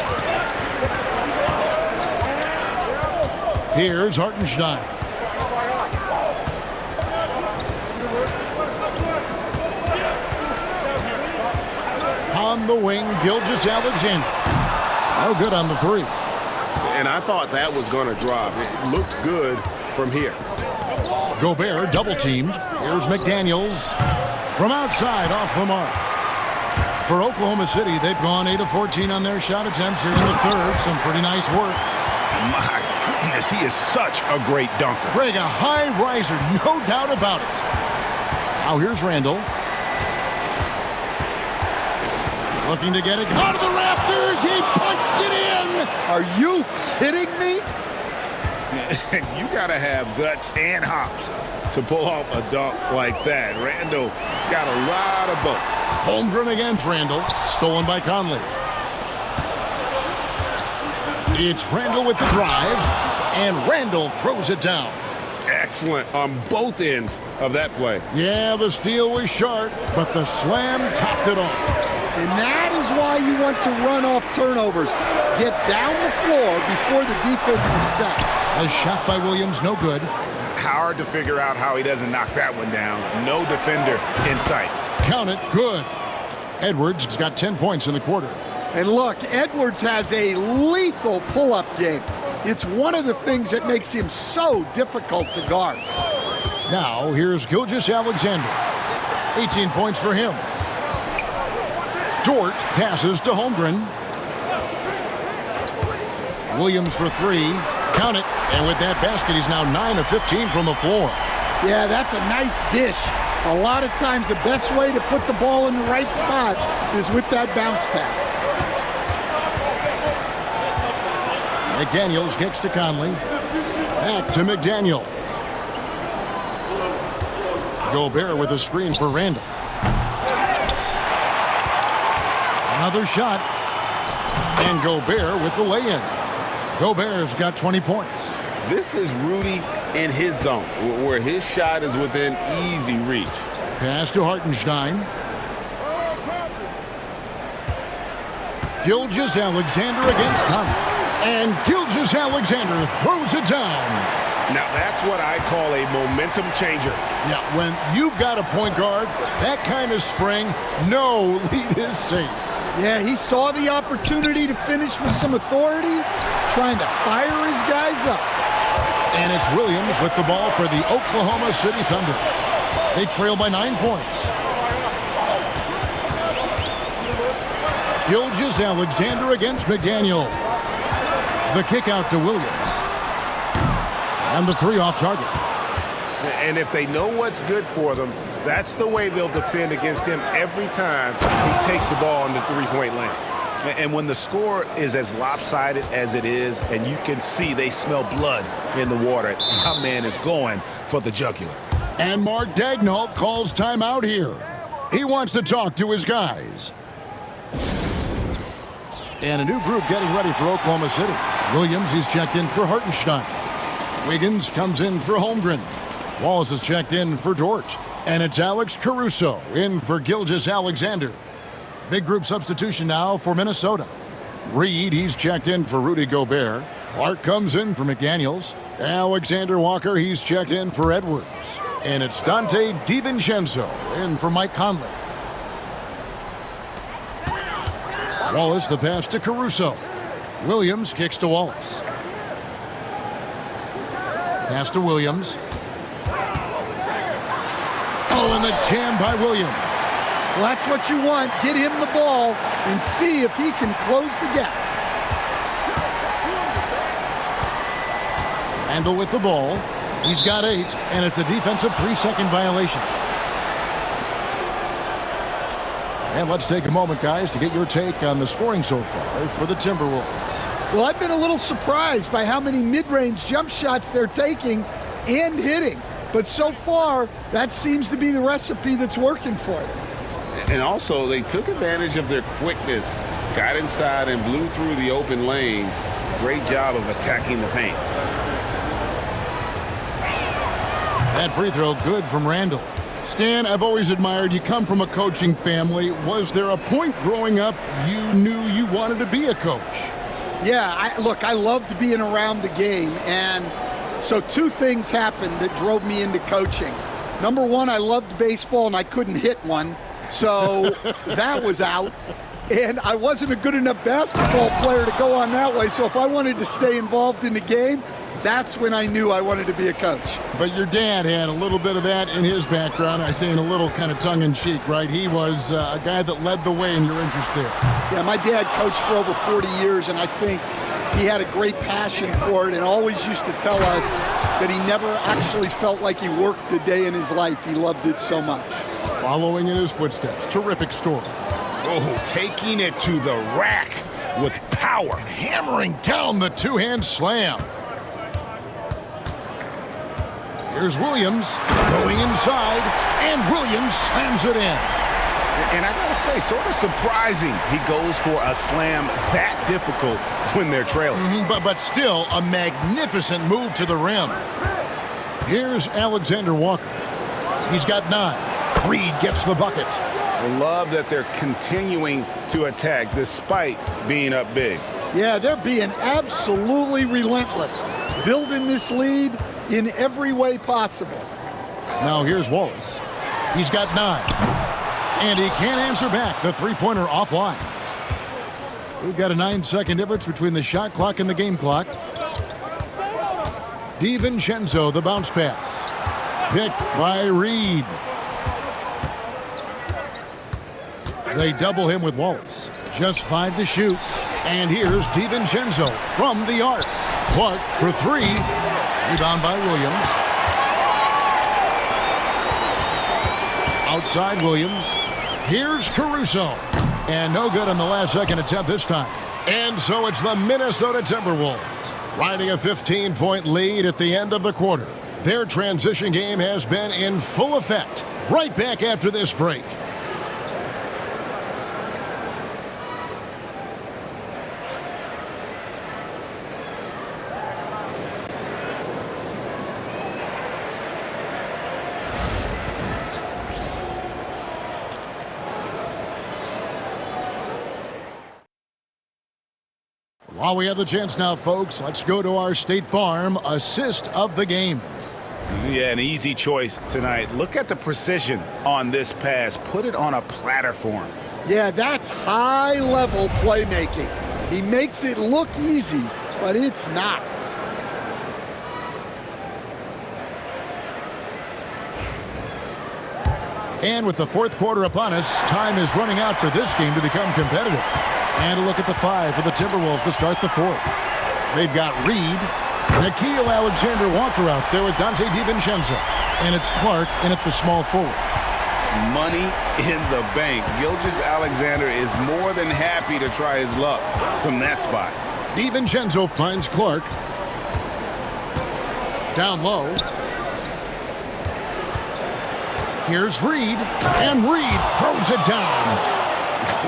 Here's Hartenstein. On the wing, Gilgeous-Alexander. No good on the 3. And I thought that was going to drop. It looked good from here. Gobert double-teamed. Here's McDaniels from outside off the mark. For Oklahoma City, they've gone 8 of 14 on their shot attempts. Here's the third. Some pretty nice work. My goodness, he is such a great dunker. Greg, a high riser, no doubt about it. Now here's Randall. Looking to get it out of the rafters. He punched it in. Are you kidding me? You got to have guts and hops to pull off a dunk like that. Randall got a lot of both. Holmgren against Randall. Stolen by Conley. It's Randall with the drive, and Randall throws it down. Excellent on both ends of that play. Yeah, the steal was short, but the slam topped it off. And that is why you want to run off turnovers. Get down the floor before the defense is set. A shot by Williams, no good. Hard to figure out how he doesn't knock that one down. No defender in sight. Count it, good. Edwards has got 10 points in the quarter. And look, Edwards has a lethal pull-up game. It's one of the things that makes him so difficult to guard. Now, here's Gilgeous-Alexander. 18 points for him. Dort passes to Holmgren. Williams for three. Count it. And with that basket, he's now 9 of 15 from the floor. Yeah, that's a nice dish. A lot of times the best way to put the ball in the right spot is with that bounce pass. McDaniels kicks to Conley. Back to McDaniels. Gobert with a screen for Randall. Another shot. And Gobert with the lay-in. Gobert's got 20 points. This is Rudy in his zone, where his shot is within easy reach. Pass to Hartenstein. Gilgeous-Alexander against Conley. And Gilgeous-Alexander throws it down. Now that's what I call a momentum changer. Yeah, when you've got a point guard, that kind of spring, no lead is safe. Yeah, he saw the opportunity to finish with some authority, trying to fire his guys up. And it's Williams with the ball for the Oklahoma City Thunder. They trail by 9 points. Gilgeous-Alexander against McDaniel. The kick out to Williams. And the three off target. And if they know what's good for them, that's the way they'll defend against him every time he takes the ball in the three-point lane. And when the score is as lopsided as it is, and you can see they smell blood in the water, my man is going for the jugular. And Mark Daigneault calls timeout here. He wants to talk to his guys. And a new group getting ready for Oklahoma City. Williams, he's checked in for Hartenstein. Wiggins comes in for Holmgren. Wallace is checked in for Dort. And it's Alex Caruso in for Gilgeous-Alexander. Big group substitution now for Minnesota. Reed, he's checked in for Rudy Gobert. Clark comes in for McDaniels. Alexander Walker, he's checked in for Edwards. And it's Dante DiVincenzo in for Mike Conley. Wallace, the pass to Caruso. Williams kicks to Wallace. Pass to Williams. Oh, and the jam by Williams. Well, that's what you want. Get him the ball and see if he can close the gap. Randall with the ball. He's got 8, and it's a defensive 3-second violation. And let's take a moment, guys, to get your take on the scoring so far for the Timberwolves. Well, I've been a little surprised by how many mid-range jump shots they're taking and hitting. But so far, that seems to be the recipe that's working for them. And also, they took advantage of their quickness, got inside and blew through the open lanes. Great job of attacking the paint. That free throw good from Randall. Stan, I've always admired you come from a coaching family. Was there a point growing up you knew you wanted to be a coach? Yeah, I loved being around the game. And so 2 things happened that drove me into coaching. Number 1, I loved baseball and I couldn't hit one. So that was out. And I wasn't a good enough basketball player to go on that way. So if I wanted to stay involved in the game, That's when I knew I wanted to be a coach. But your dad had a little bit of that in his background. I say in a little kind of tongue-in-cheek, right? He was a guy that led the way in your interest there. Yeah, my dad coached for over 40 years, and I think he had a great passion for it and always used to tell us that he never actually felt like he worked a day in his life. He loved it so much. Following in his footsteps. Terrific story. Oh, taking it to the rack with power. And hammering down the two-hand slam. Here's Williams going inside, and Williams slams it in. And I gotta say, sort of surprising he goes for a slam that difficult when they're trailing. But still a magnificent move to the rim. Here's Alexander Walker. He's got 9. Reed gets the bucket. I love that they're continuing to attack despite being up big. Yeah, they're being absolutely relentless, building this lead in every way possible. Now here's Wallace. He's got 9. And he can't answer back. The three-pointer offline. We've got a 9-second difference between the shot clock and the game clock. DiVincenzo, the bounce pass. Picked by Reed. They double him with Wallace. Just 5 to shoot. And here's DiVincenzo from the arc. Clark for 3. Rebound by Williams. Outside Williams. Here's Caruso. And no good on the last second attempt this time. And so it's the Minnesota Timberwolves riding a 15-point lead at the end of the quarter. Their transition game has been in full effect. Right back after this break. While we have the chance now, folks, let's go to our State Farm assist of the game. Yeah, an easy choice tonight. Look at the precision on this pass. Put it on a platter for him. Yeah, that's high-level playmaking. He makes it look easy, but it's not. And with the fourth quarter upon us, time is running out for this game to become competitive. And a look at the 5 for the Timberwolves to start the fourth. They've got Reed, Nickeil Alexander-Walker out there with Dante DiVincenzo. And it's Clark in at the small forward. Money in the bank. Gilgeous-Alexander is more than happy to try his luck from that spot. DiVincenzo finds Clark. Down low. Here's Reed, and Reed throws it down.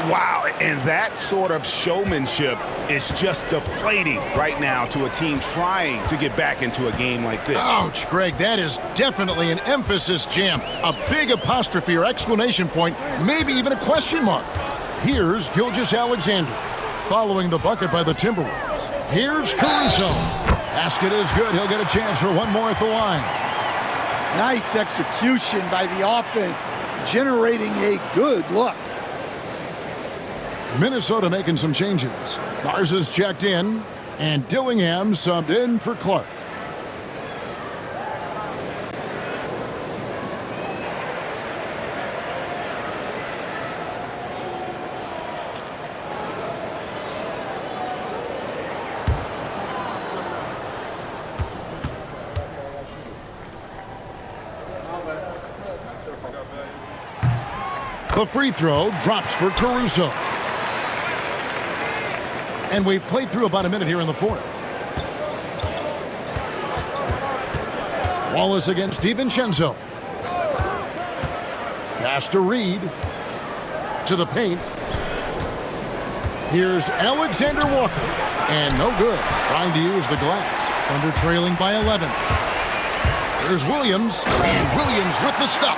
Wow, and that sort of showmanship is just deflating right now to a team trying to get back into a game like this. Ouch, Greg, that is definitely an emphasis jam. A big apostrophe or exclamation point, maybe even a question mark. Here's Gilgeous-Alexander, following the bucket by the Timberwolves. Here's Caruso. Basket is good. He'll get a chance for one more at the line. Nice execution by the offense, generating a good look. Minnesota making some changes. Garza's checked in, and Dillingham subbed in for Clark. The free throw drops for Caruso. And we've played through about a minute here in the fourth. Wallace against DiVincenzo. Pass to Reed. To the paint. Here's Alexander Walker. And no good. Trying to use the glass. Thunder trailing by 11. Here's Williams. And Williams with the stuff.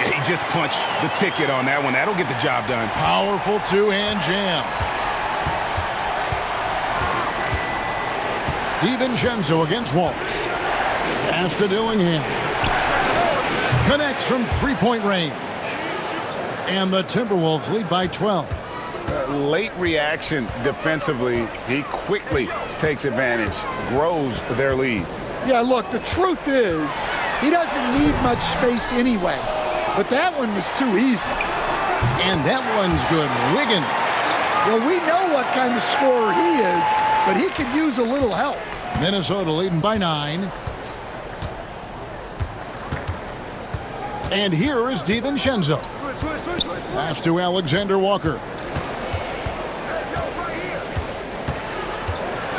Yeah, he just punched the ticket on that one. That'll get the job done. Powerful two-hand jam. DiVincenzo against Wallace. Pass to Dillingham. Connects from three-point range. And the Timberwolves lead by 12. Late reaction defensively. He quickly takes advantage, grows their lead. Yeah, look, the truth is he doesn't need much space anyway, but that one was too easy. And that one's good. Wiggins. Well, we know what kind of scorer he is, but he could use a little help. Minnesota leading by 9. And here is DiVincenzo. Pass to Alexander Walker.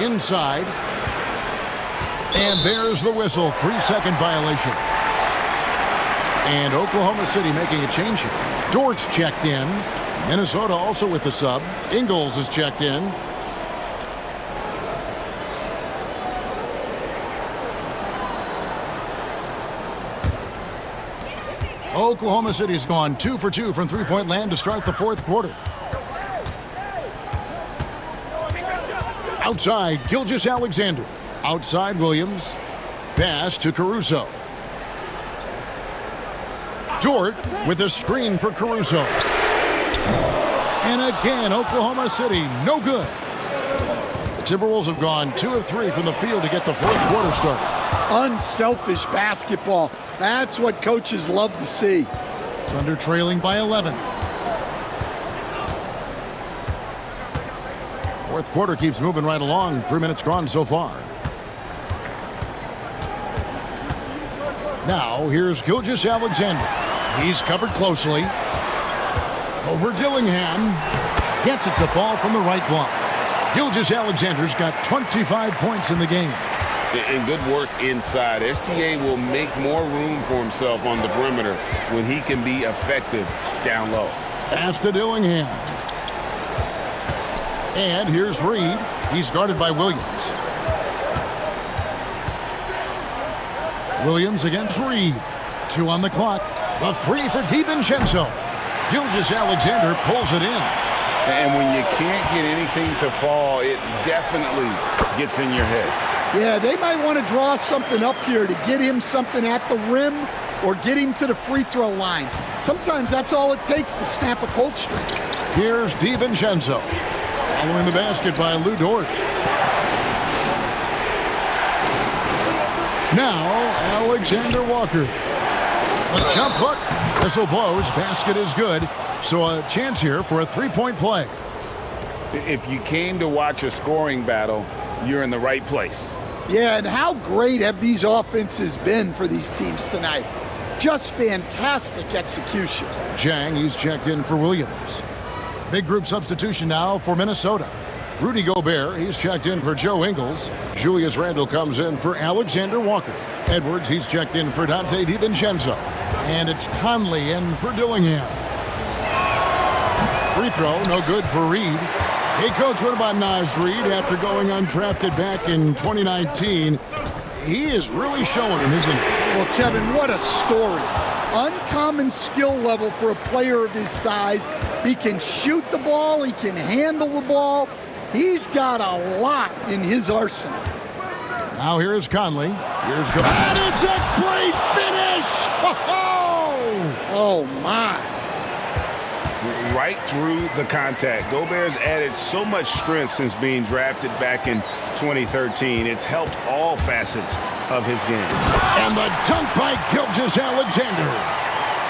Inside. And there's the whistle. 3-second violation. And Oklahoma City making a change here. Dort's checked in. Minnesota also with the sub. Ingles is checked in. Oklahoma City's gone 2 for 2 from three-point land to start the fourth quarter. Outside, Gilgeous-Alexander. Outside, Williams. Pass to Caruso. Dort with a screen for Caruso. And again, Oklahoma City, no good. The Timberwolves have gone 2 of 3 from the field to get the fourth quarter started. Unselfish basketball. That's what coaches love to see. Thunder trailing by 11. Fourth quarter keeps moving right along. 3 minutes gone so far. Now, here's Gilgeous-Alexander. He's covered closely. Over Dillingham. Gets it to fall from the right block. Gilgeous-Alexander's got 25 points in the game. And good work inside. SGA will make more room for himself on the perimeter when he can be effective down low. Pass to Dillingham. And here's Reed. He's guarded by Williams. Williams against Reed. 2 on the clock. The 3 for DiVincenzo. Gilgeous-Alexander pulls it in. And when you can't get anything to fall, it definitely gets in your head. Yeah, they might want to draw something up here to get him something at the rim or get him to the free throw line. Sometimes that's all it takes to snap a cold streak. Here's DiVincenzo. Following the basket by Lou Dort. Now, Alexander Walker. A jump hook. Whistle blows. Basket is good. So a chance here for a three-point play. If you came to watch a scoring battle, you're in the right place. Yeah, and how great have these offenses been for these teams tonight? Just fantastic execution. Jang, he's checked in for Williams. Big group substitution now for Minnesota. Rudy Gobert, he's checked in for Joe Ingles. Julius Randle comes in for Alexander Walker. Edwards, he's checked in for Dante DiVincenzo. And it's Conley in for Dillingham. Free throw, no good for Reed. Hey, Coach, what about Naz Reid after going undrafted back in 2019? He is really showing him, isn't he? Well, Kevin, what a story. Uncommon skill level for a player of his size. He can shoot the ball. He can handle the ball. He's got a lot in his arsenal. Now here's Conley. Here's Gobert. And it's a great finish! Oh, my. Right through the contact. Gobert's added so much strength since being drafted back in 2013. It's helped all facets of his game. And the dunk by Gilgeous-Alexander.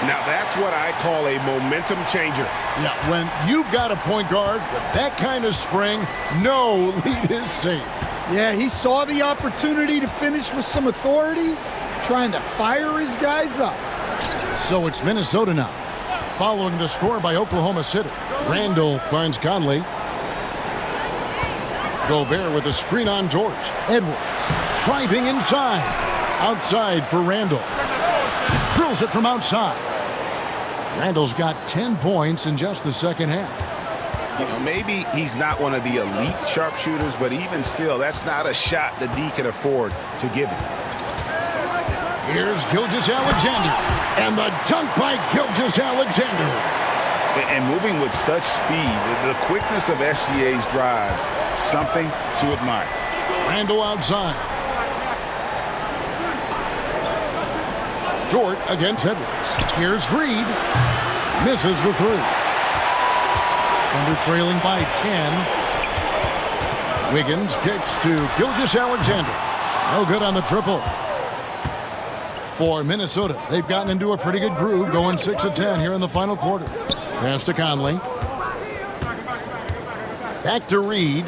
Now that's what I call a momentum changer. Yeah, when you've got a point guard with that kind of spring, no lead is safe. Yeah, he saw the opportunity to finish with some authority, trying to fire his guys up. So it's Minnesota now, following the score by Oklahoma City. Randle finds Conley. Gobert with a screen on George. Edwards driving inside. Outside for Randle. Drills it from outside. Randle's got 10 points in just the second half. You know, maybe he's not one of the elite sharpshooters, but even still, that's not a shot the D can afford to give him. Here's Gilgeous-Alexander. And the dunk by Gilgeous-Alexander. And moving with such speed, the quickness of SGA's drives, something to admire. Randle outside. Dort against Edwards. Here's Reed. Misses the three. Thunder trailing by 10. Wiggins kicks to Gilgeous-Alexander. No good on the triple. For Minnesota, they've gotten into a pretty good groove, going 6 of 10 here in the final quarter. Pass to Conley. Back to Reed.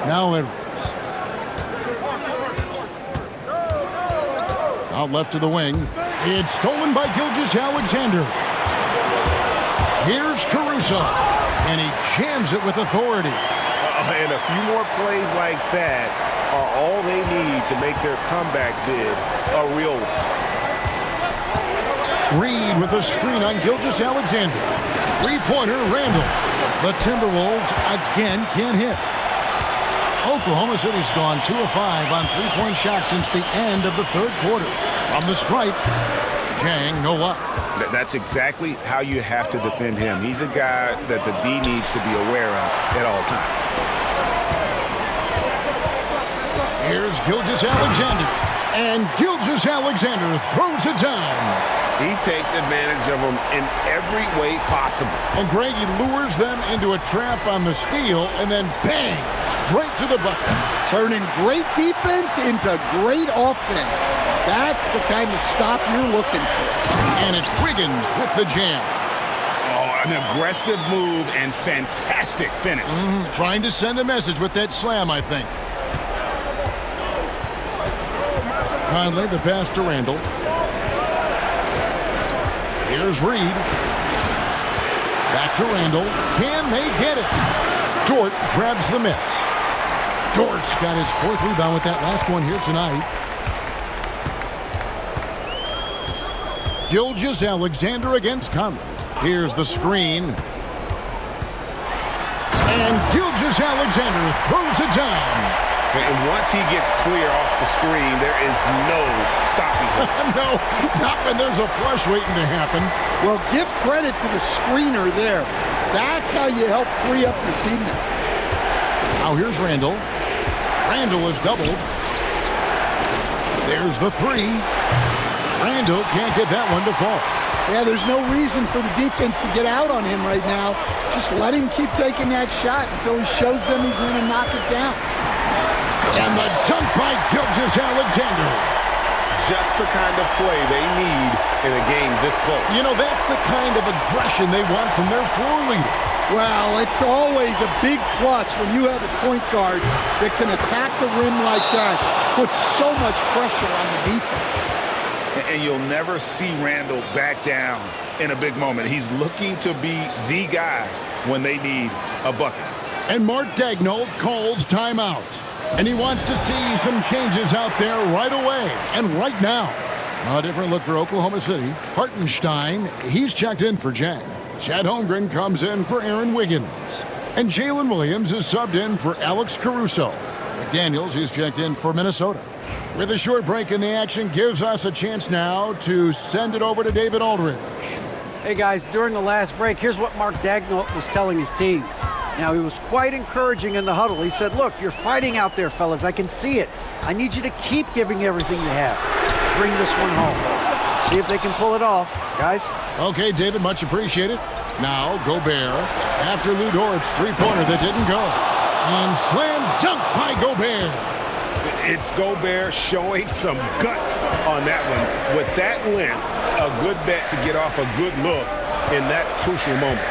Now Edwards. Out left to the wing. It's stolen by Gilgeous-Alexander. Here's Caruso. And he jams it with authority. And a few more plays like that are all they need to make their comeback bid a real one. Reed with a screen on Gilgeous-Alexander. Three-pointer, Randall. The Timberwolves again can't hit. Oklahoma City's gone 2 of 5 on three-point shots since the end of the third quarter. From the stripe, Jang, no luck. That's exactly how you have to defend him. He's a guy that the D needs to be aware of at all times. Here's Gilgeous-Alexander. And Gilgeous-Alexander throws it down. He takes advantage of them in every way possible. And Greg, he lures them into a trap on the steal, and then bang, straight to the bucket. Turning great defense into great offense. That's the kind of stop you're looking for. And it's Wiggins with the jam. Oh, an aggressive move and fantastic finish. Trying to send a message with that slam, I think. Conley, the pass to Randall. Here's Reed. Back to Randall. Can they get it? Dort grabs the miss. Dort's got his 4th rebound with that last one here tonight. Gilgeous-Alexander against Conley. Here's the screen. And Gilgeous-Alexander throws it down. And once he gets clear off the screen, there is no stopping him. No, not when there's a flush waiting to happen. Well, give credit to the screener there. That's how you help free up your teammates. Now here's Randall. Randall is doubled. There's the 3. Randall can't get that one to fall. Yeah, there's no reason for the defense to get out on him right now. Just let him keep taking that shot until he shows them he's going to knock it down. And the dunk by Gilgeous-Alexander. Just the kind of play they need in a game this close. You know, that's the kind of aggression they want from their floor leader. Well, it's always a big plus when you have a point guard that can attack the rim like that. Puts so much pressure on the defense. And you'll never see Randall back down in a big moment. He's looking to be the guy when they need a bucket. And Mark Daigneault calls timeout. And he wants to see some changes out there right away and right now. A different look for Oklahoma City. Hartenstein, he's checked in for Jang. Chad Holmgren comes in for Aaron Wiggins. And Jalen Williams is subbed in for Alex Caruso. McDaniels, he's checked in for Minnesota. With a short break in the action, gives us a chance now to send it over to David Aldridge. Hey guys, during the last break, here's what Mark Daigneault was telling his team. Now, he was quite encouraging in the huddle. He said, look, you're fighting out there, fellas. I can see it. I need you to keep giving everything you have. Bring this one home. See if they can pull it off, guys. Okay, David, much appreciated. Now, Gobert, after Lou Dort's three-pointer that didn't go. And slam dunk by Gobert. It's Gobert showing some guts on that one. With that length, a good bet to get off a good look in that crucial moment.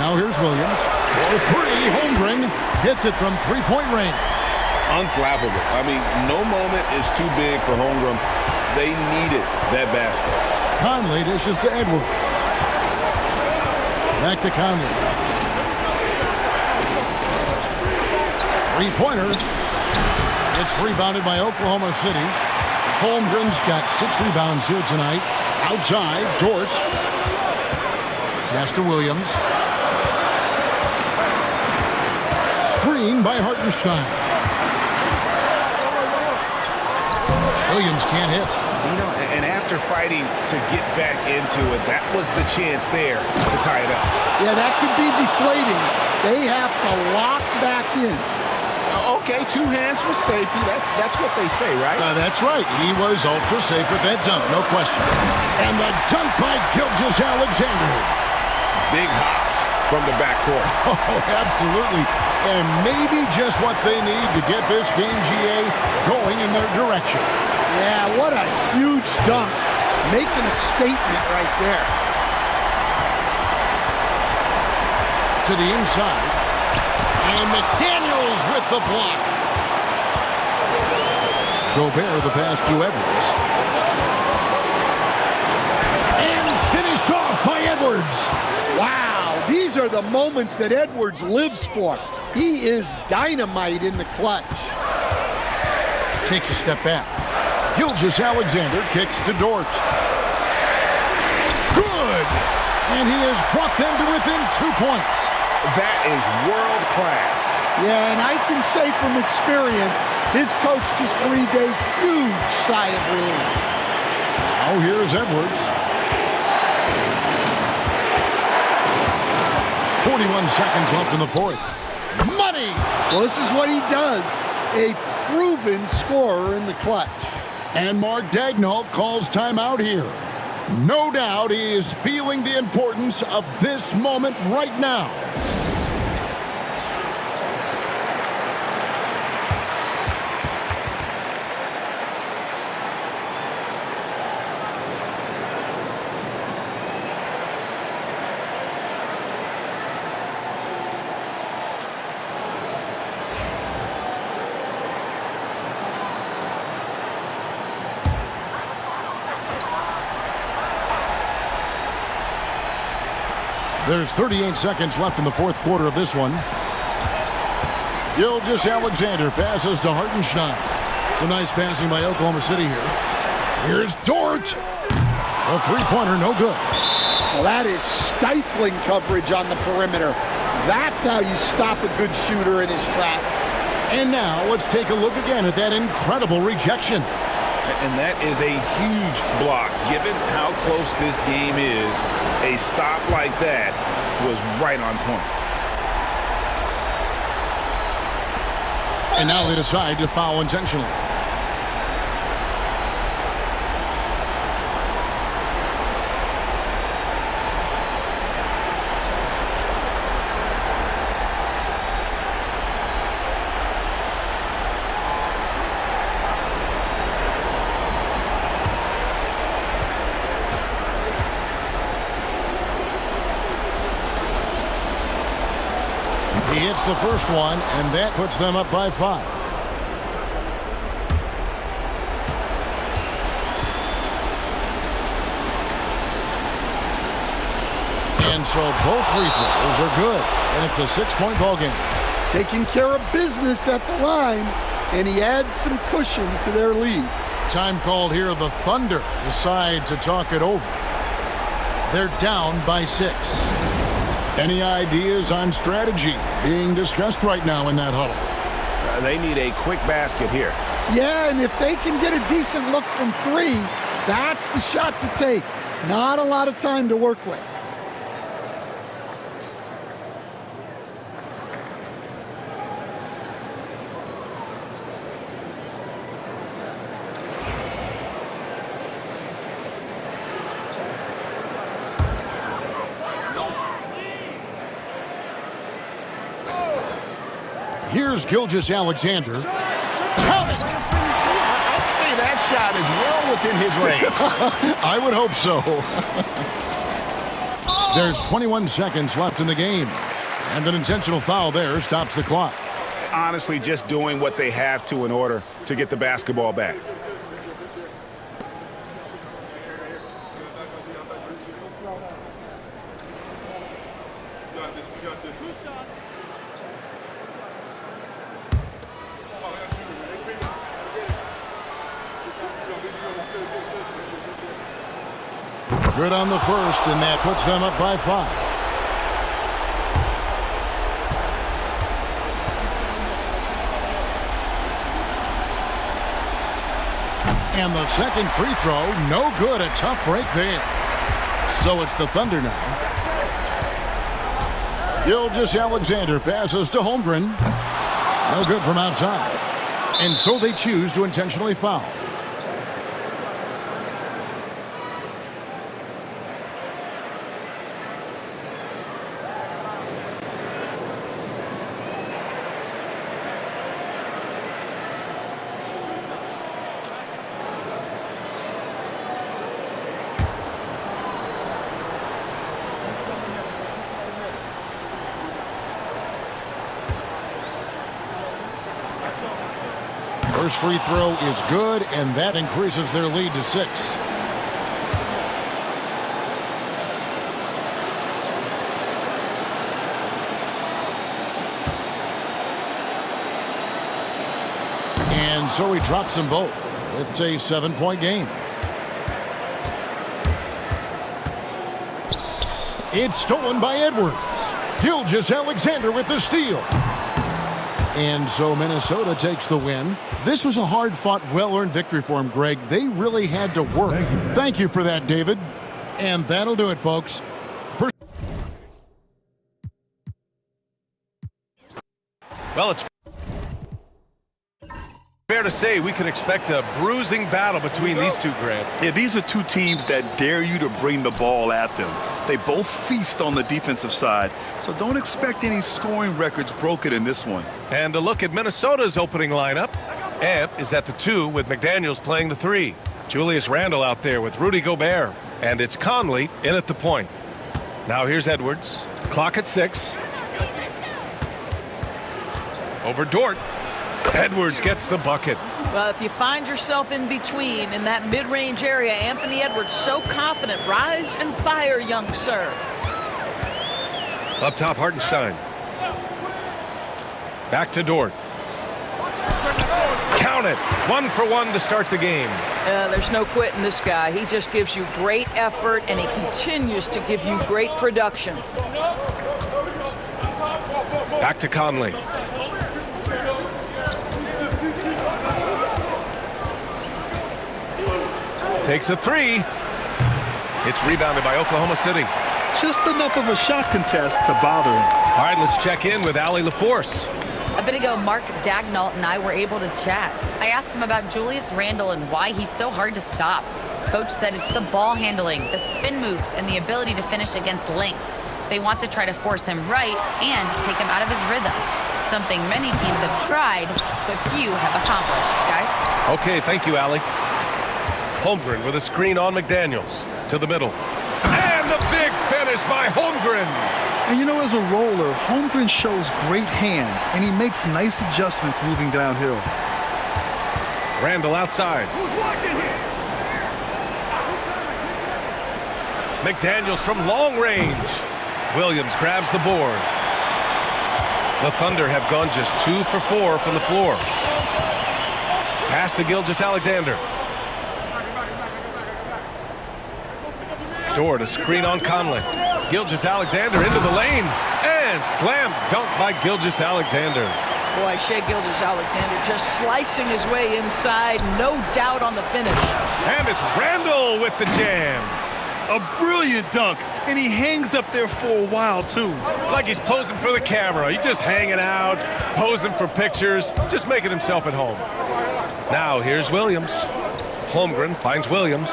Now here's Williams. For 3, Holmgren hits it from three-point range. Unflappable. I mean, no moment is too big for Holmgren. They needed that basket. Conley dishes to Edwards. Back to Conley. Three-pointer. It's rebounded by Oklahoma City. Holmgren's got 6 rebounds here tonight. Outside, Dort. Pass to Williams. Screen by Hartenstein. Williams can't hit. You know, and after fighting to get back into it, that was the chance there to tie it up. Yeah, that could be deflating. They have to lock back in. Okay, 2 hands for safety. That's what they say, right? That's right. He was ultra safe with that dunk, no question. And the dunk by Gilgeous-Alexander. Big hops from the backcourt. Oh, absolutely. And maybe just what they need to get this game, GA, going in their direction. Yeah, what a huge dunk. Making a statement right there. To the inside. And McDaniels with the block. Gobert the pass to Edwards. And finished off by Edwards. Wow, these are the moments that Edwards lives for. He is dynamite in the clutch. Takes a step back. Gilgeous-Alexander kicks to Dort. Good! And he has brought them to within 2 points. That is world class. Yeah, and I can say from experience, his coach just breathed a huge sigh of relief. Now here's Edwards. 41 seconds left in the fourth. Money! Well, this is what he does. A proven scorer in the clutch. And Mark Daigneault calls timeout here. No doubt he is feeling the importance of this moment right now. There's 38 seconds left in the fourth quarter of this one. Gilgeous-Alexander passes to Hartenstein. Some nice passing by Oklahoma City here. Here's Dort. A three-pointer, no good. Well, that is stifling coverage on the perimeter. That's how you stop a good shooter in his tracks. And now let's take a look again at that incredible rejection. And that is a huge block. Given how close this game is, a stop like that was right on point. And now they decide to foul intentionally. He hits the first one, and that puts them up by 5. And so both free throws are good, and it's a 6-point ball game. Taking care of business at the line, and he adds some cushion to their lead. Time called here. The Thunder decide to talk it over. They're down by 6. Any ideas on strategy being discussed right now in that huddle? They need a quick basket here. Yeah, and if they can get a decent look from 3, that's the shot to take. Not a lot of time to work with. Here's Gilgeous-Alexander. Count it! I'd say that shot is well within his range. I would hope so. There's 21 seconds left in the game. And an intentional foul there stops the clock. Honestly, just doing what they have to in order to get the basketball back. Good on the first, and that puts them up by 5. And the second free throw, no good. A tough break there. So it's the Thunder now. Gilgeous-Alexander passes to Holmgren. No good from outside. And so they choose to intentionally foul. First free throw is good, and that increases their lead to 6. And so he drops them both. It's a 7-point game. It's stolen by Edwards. Gilgeous-Alexander with the steal. And so Minnesota takes the win. This was a hard-fought, well-earned victory for them, Greg. They really had to work. Thank you for that, David. And that'll do it, folks. Well, it's fair to say we could expect a bruising battle between these two, Grant. Yeah, these are two teams that dare you to bring the ball at them. They both feast on the defensive side, so don't expect any scoring records broken in this one. And a look at Minnesota's opening lineup. Ant is at the 2 with McDaniels playing the 3. Julius Randle out there with Rudy Gobert. And it's Conley in at the point. Now here's Edwards. Clock at 6. Over Dort. Edwards gets the bucket. Well, if you find yourself in between in that mid-range area, Anthony Edwards so confident. Rise and fire, young sir. Up top, Hartenstein. Back to Dort. Count it. 1 for 1 to start the game. There's no quitting this guy. He just gives you great effort, and he continues to give you great production. Back to Conley. Takes a 3. It's rebounded by Oklahoma City. Just enough of a shot contest to bother him. All right, let's check in with Allie LaForce. A bit ago, Mark Daigneault and I were able to chat. I asked him about Julius Randle and why he's so hard to stop. Coach said it's the ball handling, the spin moves, and the ability to finish against length. They want to try to force him right and take him out of his rhythm. Something many teams have tried, but few have accomplished. Guys? Okay, thank you, Allie. Holmgren with a screen on McDaniels. To the middle. And the big finish by Holmgren. And you know, as a roller, Holmgren shows great hands, and he makes nice adjustments moving downhill. Randle outside. McDaniels from long range. Williams grabs the board. The Thunder have gone just 2 for 4 from the floor. Pass to Gilgeous-Alexander. Dort, a screen on Conley. Gilgeous-Alexander into the lane. And slam dunk by Gilgeous-Alexander. Boy, Shai Gilgeous-Alexander just slicing his way inside. No doubt on the finish. And it's Randle with the jam. A brilliant dunk, and he hangs up there for a while, too. Like he's posing for the camera. He's just hanging out, posing for pictures, just making himself at home. Now here's Williams. Holmgren finds Williams.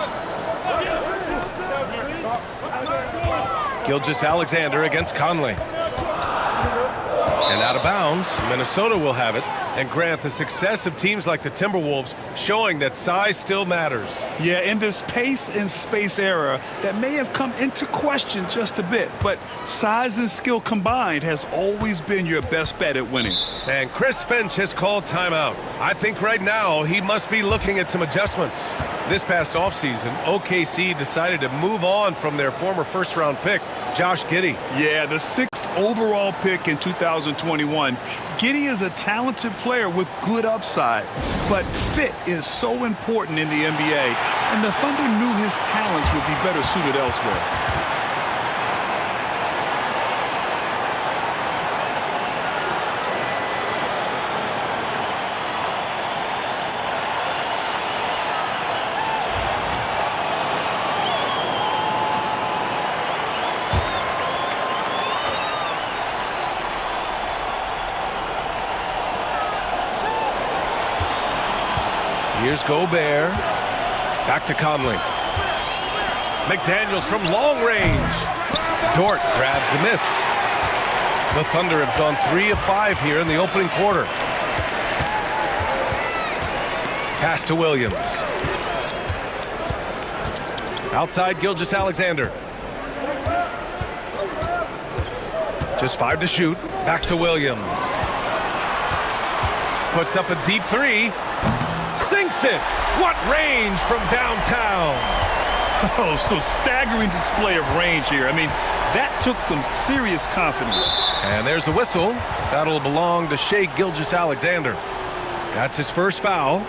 Gilgeous-Alexander against Conley. And out of bounds, Minnesota will have it. And Grant, the success of teams like the Timberwolves showing that size still matters. Yeah, in this pace and space era, that may have come into question just a bit, but size and skill combined has always been your best bet at winning. And Chris Finch has called timeout. I think right now he must be looking at some adjustments. This past offseason, OKC decided to move on from their former first-round pick, Josh Giddey. Yeah, the 6th overall pick in 2021. Giddey is a talented player with good upside, but fit is so important in the NBA, and the Thunder knew his talents would be better suited elsewhere. Here's Gobert. Back to Conley. McDaniels from long range. Dort grabs the miss. The Thunder have gone 3 of 5 here in the opening quarter. Pass to Williams. Outside Gilgeous-Alexander. Just 5 to shoot. Back to Williams. puts up a deep three. Sinks it. What range from downtown. Oh, so staggering display of range here. I mean, that took some serious confidence. And there's a whistle. That'll belong to Shai Gilgeous-Alexander. That's his first foul.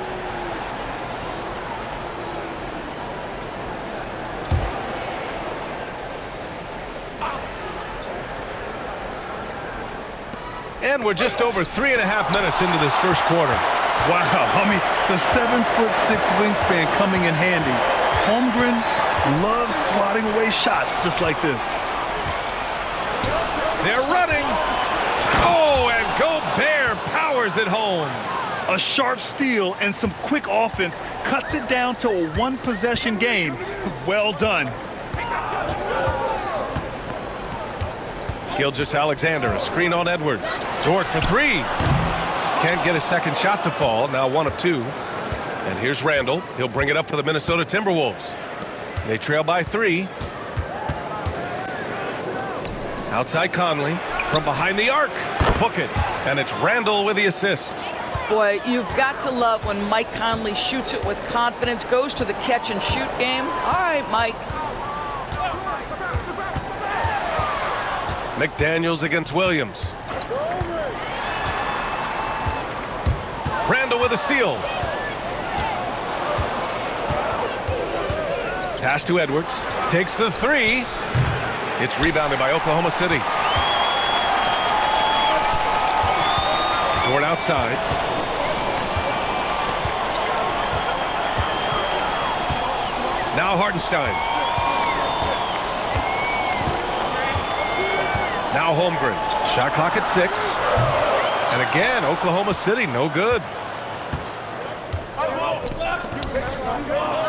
And we're just over 3.5 minutes into this first quarter. Wow, I mean, the 7'6" wingspan coming in handy. Holmgren loves swatting away shots just like this. They're running. Oh, and Gobert powers it home. A sharp steal and some quick offense cuts it down to a one-possession game. Well done. Gilgeous-Alexander, a screen on Edwards. Dort for three. Can't get a second shot to fall. Now 1 of 2. And here's Randall. He'll bring it up for the Minnesota Timberwolves. They trail by 3. Outside Conley. From behind the arc. Book it. And it's Randall with the assist. Boy, you've got to love when Mike Conley shoots it with confidence, goes to the catch-and-shoot game. All right, Mike. McDaniels against Williams. Randall with a steal. Pass to Edwards. Takes the 3. It's rebounded by Oklahoma City. Dort outside. Now Hartenstein. Now Holmgren. Shot clock at 6. And again, Oklahoma City, no good.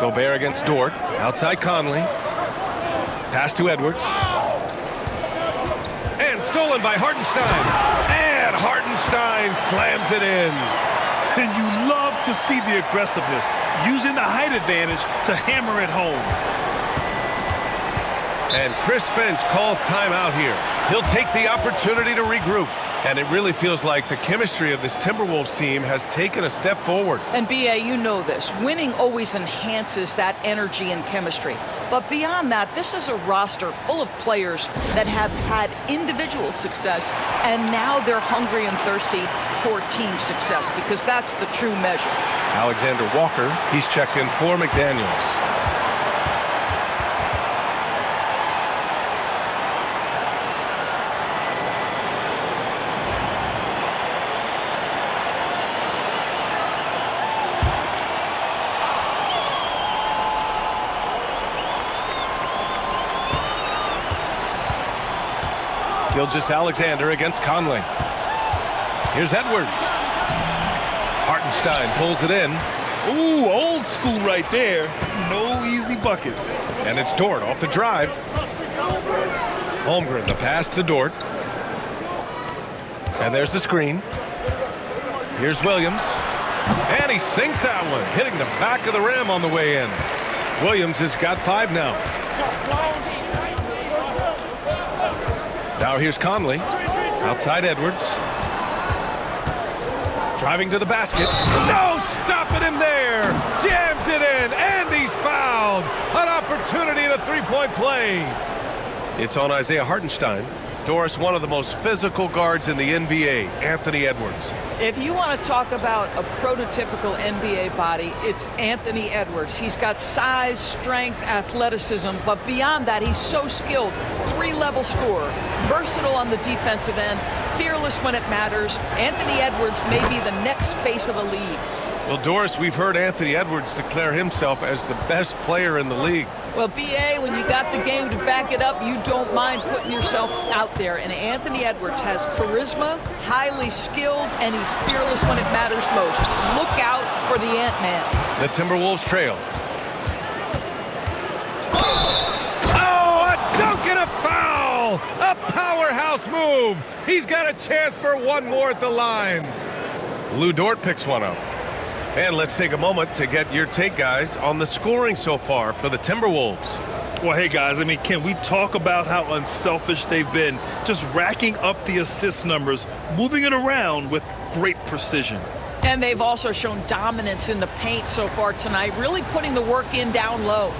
Gobert against Dort. Outside Conley. Pass to Edwards. And stolen by Hartenstein. And Hartenstein slams it in. And you love to see the aggressiveness, using the height advantage to hammer it home. And Chris Finch calls timeout here. He'll take the opportunity to regroup. And it really feels like the chemistry of this Timberwolves team has taken a step forward. And B.A., you know this. Winning always enhances that energy and chemistry. But beyond that, this is a roster full of players that have had individual success, and now they're hungry and thirsty for team success, because that's the true measure. Alexander Walker, he's checked in for McDaniels. Gilgeous-Alexander against Conley. Here's Edwards. Hartenstein pulls it in. Ooh, old school right there. No easy buckets. And it's Dort off the drive. Holmgren, the pass to Dort. And there's the screen. Here's Williams. And he sinks that one, hitting the back of the rim on the way in. Williams has got 5 now. Now here's Conley. Outside Edwards. Driving to the basket. No, stopping him there. Jams it in, and he's fouled. An opportunity at a three-point play. It's on Isaiah Hartenstein. Doris, one of the most physical guards in the NBA, Anthony Edwards. If you want to talk about a prototypical NBA body, it's Anthony Edwards. He's got size, strength, athleticism, but beyond that, he's so skilled. 3-level scorer, versatile on the defensive end, fearless when it matters. Anthony Edwards may be the next face of the league. Well, Doris, we've heard Anthony Edwards declare himself as the best player in the league. Well, B.A., when you got the game to back it up, you don't mind putting yourself out there. And Anthony Edwards has charisma, highly skilled, and he's fearless when it matters most. Look out for the Ant-Man. The Timberwolves trail. Oh, a dunk and a foul! A powerhouse move! He's got a chance for one more at the line. Lou Dort picks one up. And let's take a moment to get your take, guys, on the scoring so far for the Timberwolves. Well, hey, guys, I mean, can we talk about how unselfish they've been? Just racking up the assist numbers, moving it around with great precision. And they've also shown dominance in the paint so far tonight, really putting the work in down low.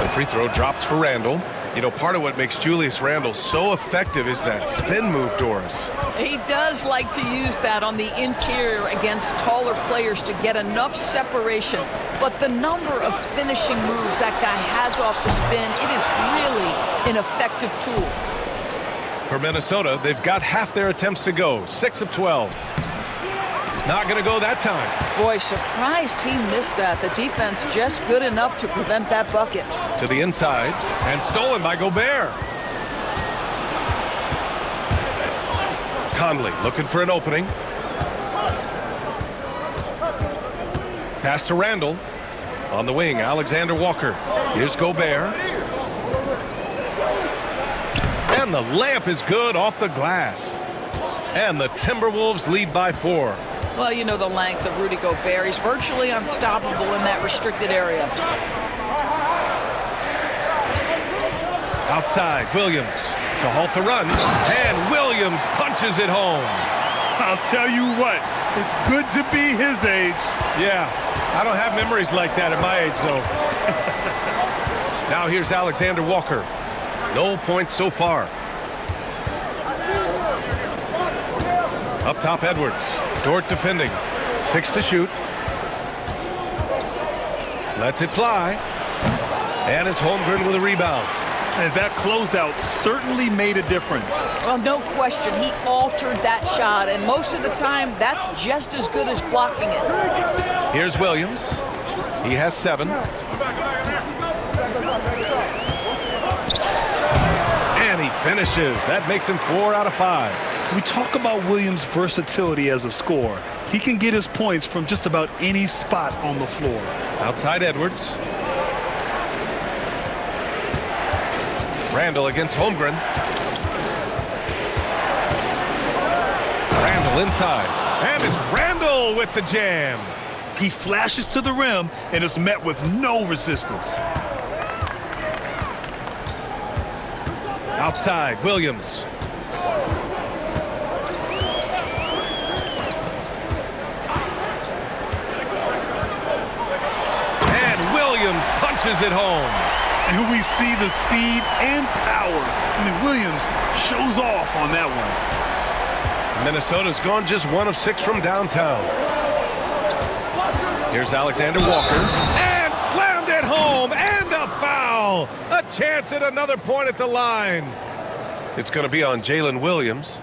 The free throw drops for Randall. You know, part of what makes Julius Randle so effective is that spin move, Doris. He does like to use that on the interior against taller players to get enough separation. But the number of finishing moves that guy has off the spin, it is really an effective tool. For Minnesota, they've got half their attempts to go, 6 of 12. Not going to go that time. Boy, surprised he missed that. The defense just good enough to prevent that bucket. To the inside, and stolen by Gobert. Conley looking for an opening. Pass to Randall. On the wing, Alexander Walker. Here's Gobert. And the layup is good off the glass. And the Timberwolves lead by 4. Well, you know the length of Rudy Gobert. He's virtually unstoppable in that restricted area. Outside, Williams to halt the run. And Williams punches it home. I'll tell you what, it's good to be his age. Yeah, I don't have memories like that at my age, though. Now here's Alexander Walker. No points so far. Up top, Edwards. Dort defending. 6 to shoot. Lets it fly. And it's Holmgren with a rebound. And that closeout certainly made a difference. Well, no question. He altered that shot, and most of the time, that's just as good as blocking it. Here's Williams. He has 7. And he finishes. That makes him 4 out of 5. We talk about Williams' versatility as a scorer. He can get his points from just about any spot on the floor. Outside Edwards. Randall against Holmgren. Randall inside. And it's Randall with the jam. He flashes to the rim and is met with no resistance. Outside, Williams. And Williams punches it home. And we see the speed and power. I mean, Williams shows off on that one. Minnesota's gone just 1 of 6 from downtown. Here's Alexander Walker. And slammed it home. And a foul. A chance at another point at the line. It's going to be on Jalen Williams.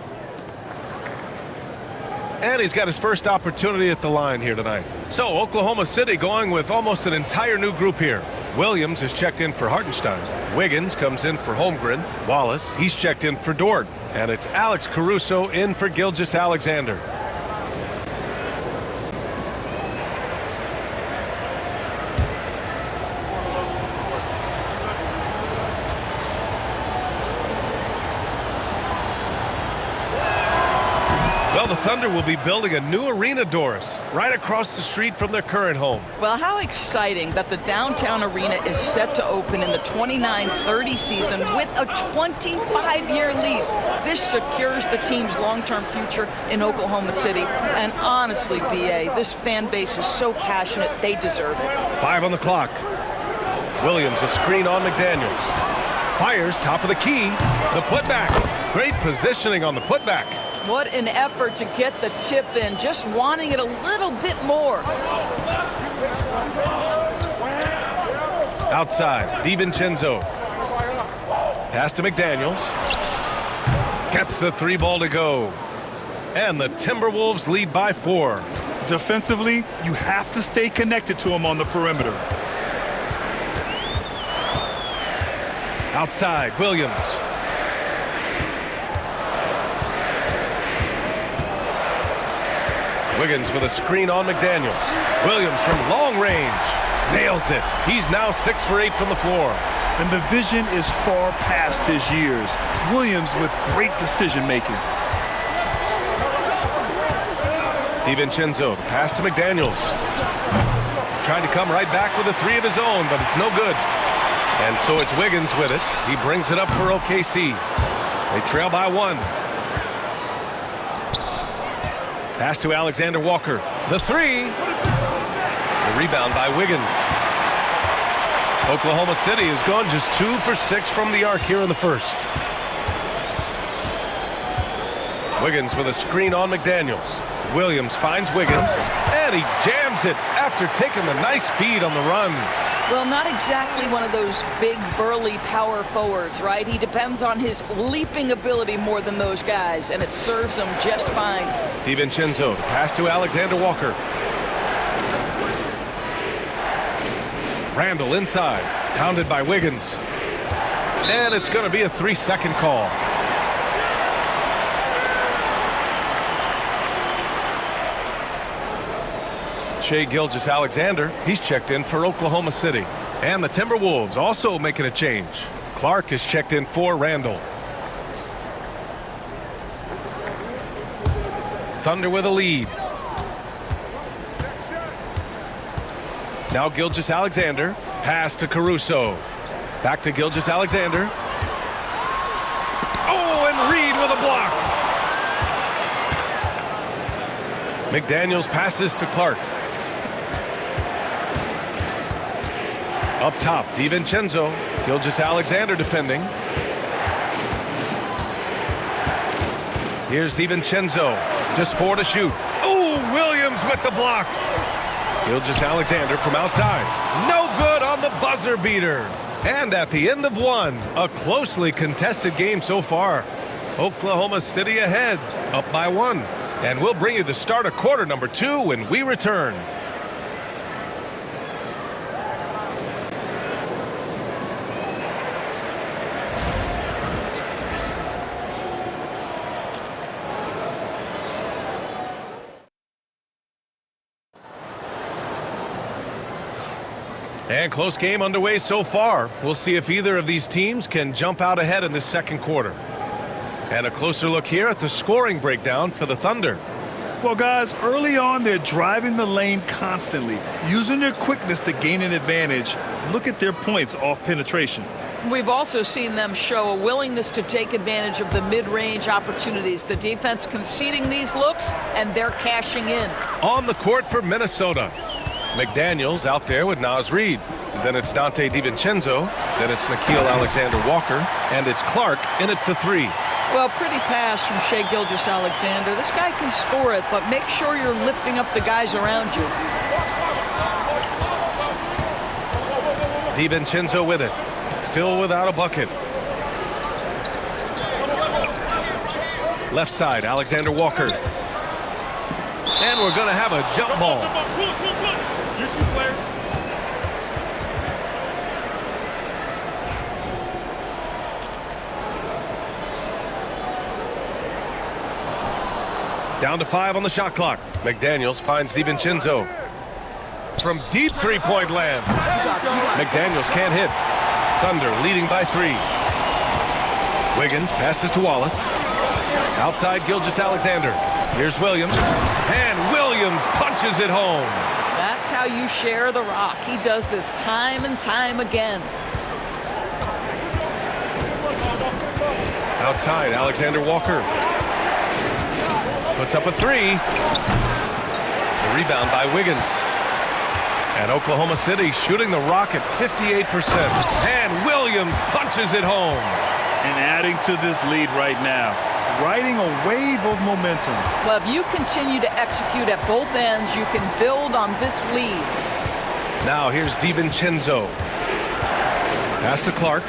And he's got his first opportunity at the line here tonight. So Oklahoma City going with almost an entire new group here. Williams is checked in for Hartenstein. Wiggins comes in for Holmgren. Wallace, he's checked in for Dort. And it's Alex Caruso in for Gilgeous-Alexander. Well, the Thunder will be building a new arena, Doris, right across the street from their current home. Well, how exciting that the downtown arena is set to open in the 29-30 season with a 25-year lease. This secures the team's long-term future in Oklahoma City. And honestly, B.A., this fan base is so passionate, they deserve it. 5 on the clock. Williams, a screen on McDaniels. Fires, top of the key. The putback. Great positioning on the putback. What an effort to get the tip in, just wanting it a little bit more. Outside, DiVincenzo. Pass to McDaniels. Gets the 3 ball to go. And the Timberwolves lead by 4. Defensively, you have to stay connected to him on the perimeter. Outside, Williams. Wiggins with a screen on McDaniels. Williams from long range. Nails it. He's now 6 for 8 from the floor. And the vision is far past his years. Williams with great decision-making. DiVincenzo, the pass to McDaniels. Trying to come right back with a 3 of his own, but it's no good. And so it's Wiggins with it. He brings it up for OKC. They trail by 1. Pass to Alexander Walker. The 3. The rebound by Wiggins. Oklahoma City has gone just 2 for 6 from the arc here in the first. Wiggins with a screen on McDaniels. Williams finds Wiggins, and he jams it after taking the nice feed on the run. Well, not exactly one of those big, burly power forwards, right? He depends on his leaping ability more than those guys, and it serves him just fine. DiVincenzo, pass to Alexander Walker. Randall inside, pounded by Wiggins. And it's going to be a 3-second call. Shai Gilgeous-Alexander, he's checked in for Oklahoma City. And the Timberwolves also making a change. Clark is checked in for Randall. Thunder with a lead. Now Gilgeous-Alexander, pass to Caruso. Back to Gilgeous-Alexander. Oh, and Reed with a block. McDaniels passes to Clark. Up top, DiVincenzo. Gilgeous-Alexander defending. Here's DiVincenzo. Just 4 to shoot. Ooh, Williams with the block. Gilgeous-Alexander from outside. No good on the buzzer beater. And at the end of 1, a closely contested game so far. Oklahoma City ahead, up by 1. And we'll bring you the start of quarter number 2 when we return. And close game underway so far. We'll see if either of these teams can jump out ahead in this second quarter. And a closer look here at the scoring breakdown for the Thunder. Well, guys, early on, they're driving the lane constantly, using their quickness to gain an advantage. Look at their points off penetration. We've also seen them show a willingness to take advantage of the mid-range opportunities. The defense conceding these looks, and they're cashing in. On the court for Minnesota. McDaniels out there with Naz Reid. Then it's Dante DiVincenzo. Then it's Nickeil Alexander-Walker. And it's Clark in at the 3. Well, pretty pass from Shai Gilgeous-Alexander. This guy can score it, but make sure you're lifting up the guys around you. DiVincenzo with it. Still without a bucket. Left side, Alexander Walker. And we're going to have a jump ball. Down to 5 on the shot clock. McDaniels finds DiVincenzo. From deep three-point land. McDaniels can't hit. Thunder leading by 3. Wiggins passes to Wallace. Outside Gilgeous-Alexander. Here's Williams. And Williams punches it home. That's how you share the rock. He does this time and time again. Outside, Alexander Walker. Puts up a 3. The rebound by Wiggins. And Oklahoma City shooting the rock at 58%. And Williams punches it home. And adding to this lead right now. Riding a wave of momentum. Well, if you continue to execute at both ends, you can build on this lead. Now here's DiVincenzo. Pass to Clark.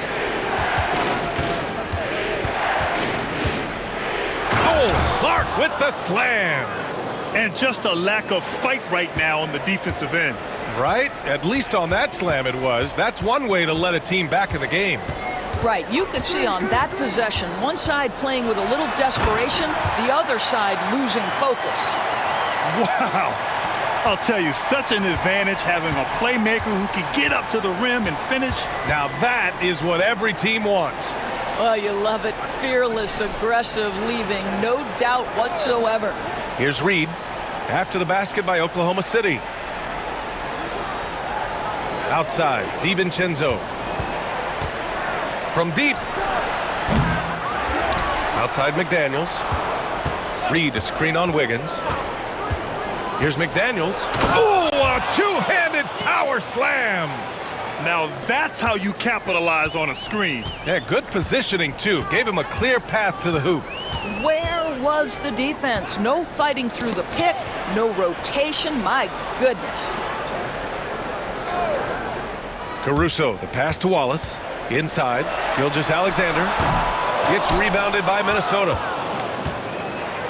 Oh, Clark with the slam. And just a lack of fight right now on the defensive end. Right? At least on that slam it was. That's one way to let a team back in the game. Right. You could see on that possession, one side playing with a little desperation, the other side losing focus. Wow. I'll tell you, such an advantage having a playmaker who can get up to the rim and finish. Now that is what every team wants. Well, you love it. Fearless, aggressive, leaving no doubt whatsoever. Here's Reed after the basket by Oklahoma City. Outside, DiVincenzo. From deep. Outside McDaniels. Reed, a screen on Wiggins. Here's McDaniels. Oh, a two-handed power slam. Now that's how you capitalize on a screen. Yeah, good positioning, too. Gave him a clear path to the hoop. Where was the defense? No fighting through the pick, no rotation. My goodness. Caruso, the pass to Wallace. Inside, Gilgeous-Alexander. It's rebounded by Minnesota.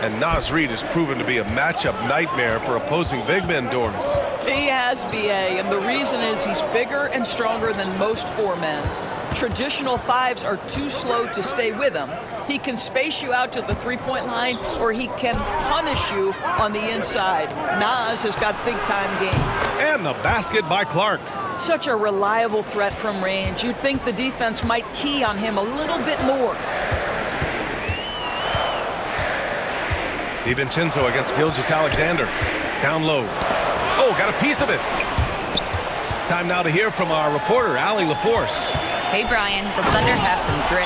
And Naz Reid has proven to be a matchup nightmare for opposing big men, Doris. He has, B.A., and the reason is he's bigger and stronger than most 4 men. Traditional 5s are too slow to stay with him. He can space you out to the three-point line, or he can punish you on the inside. Naz has got big-time game. And the basket by Clark. Such a reliable threat from range. You'd think the defense might key on him a little bit more. DiVincenzo against Gilgeous-Alexander. Down low. Oh, got a piece of it. Time now to hear from our reporter, Allie LaForce. Hey, Brian, the Thunder have some grit.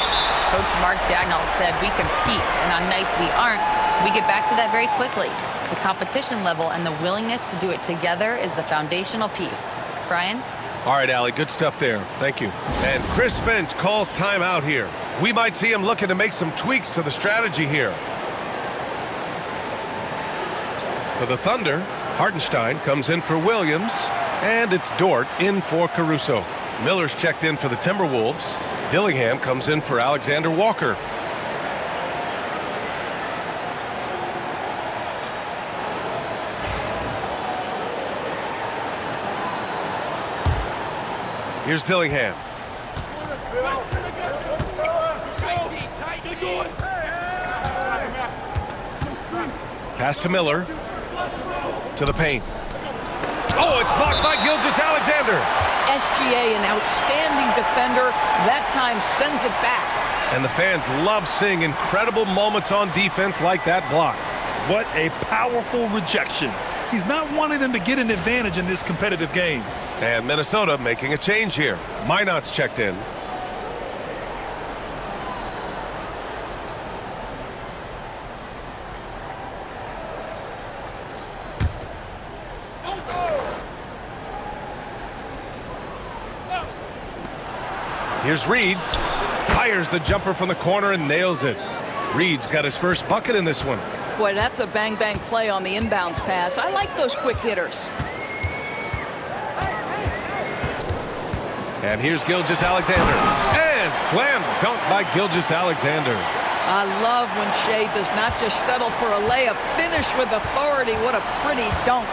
Coach Mark Daigneault said we compete, and on nights we aren't, we get back to that very quickly. The competition level and the willingness to do it together is the foundational piece. Brian? All right, Allie, good stuff there. Thank you. And Chris Finch calls timeout here. We might see him looking to make some tweaks to the strategy here. For the Thunder, Hartenstein comes in for Williams, and it's Dort in for Caruso. Miller's checked in for the Timberwolves. Dillingham comes in for Alexander Walker. Here's Dillingham. Pass to Miller. To the paint. Oh, it's blocked by Gilgeous-Alexander. SGA, an outstanding defender, that time sends it back. And the fans love seeing incredible moments on defense like that block. What a powerful rejection. He's not wanting them to get an advantage in this competitive game. And Minnesota making a change here. Minot's checked in. Here's Reed. Fires the jumper from the corner and nails it. Reed's got his first bucket in this one. Boy, that's a bang-bang play on the inbounds pass. I like those quick hitters. And here's Gilgeous-Alexander. And slam dunk by Gilgeous-Alexander. I love when Shea does not just settle for a layup. Finish with authority. What a pretty dunk.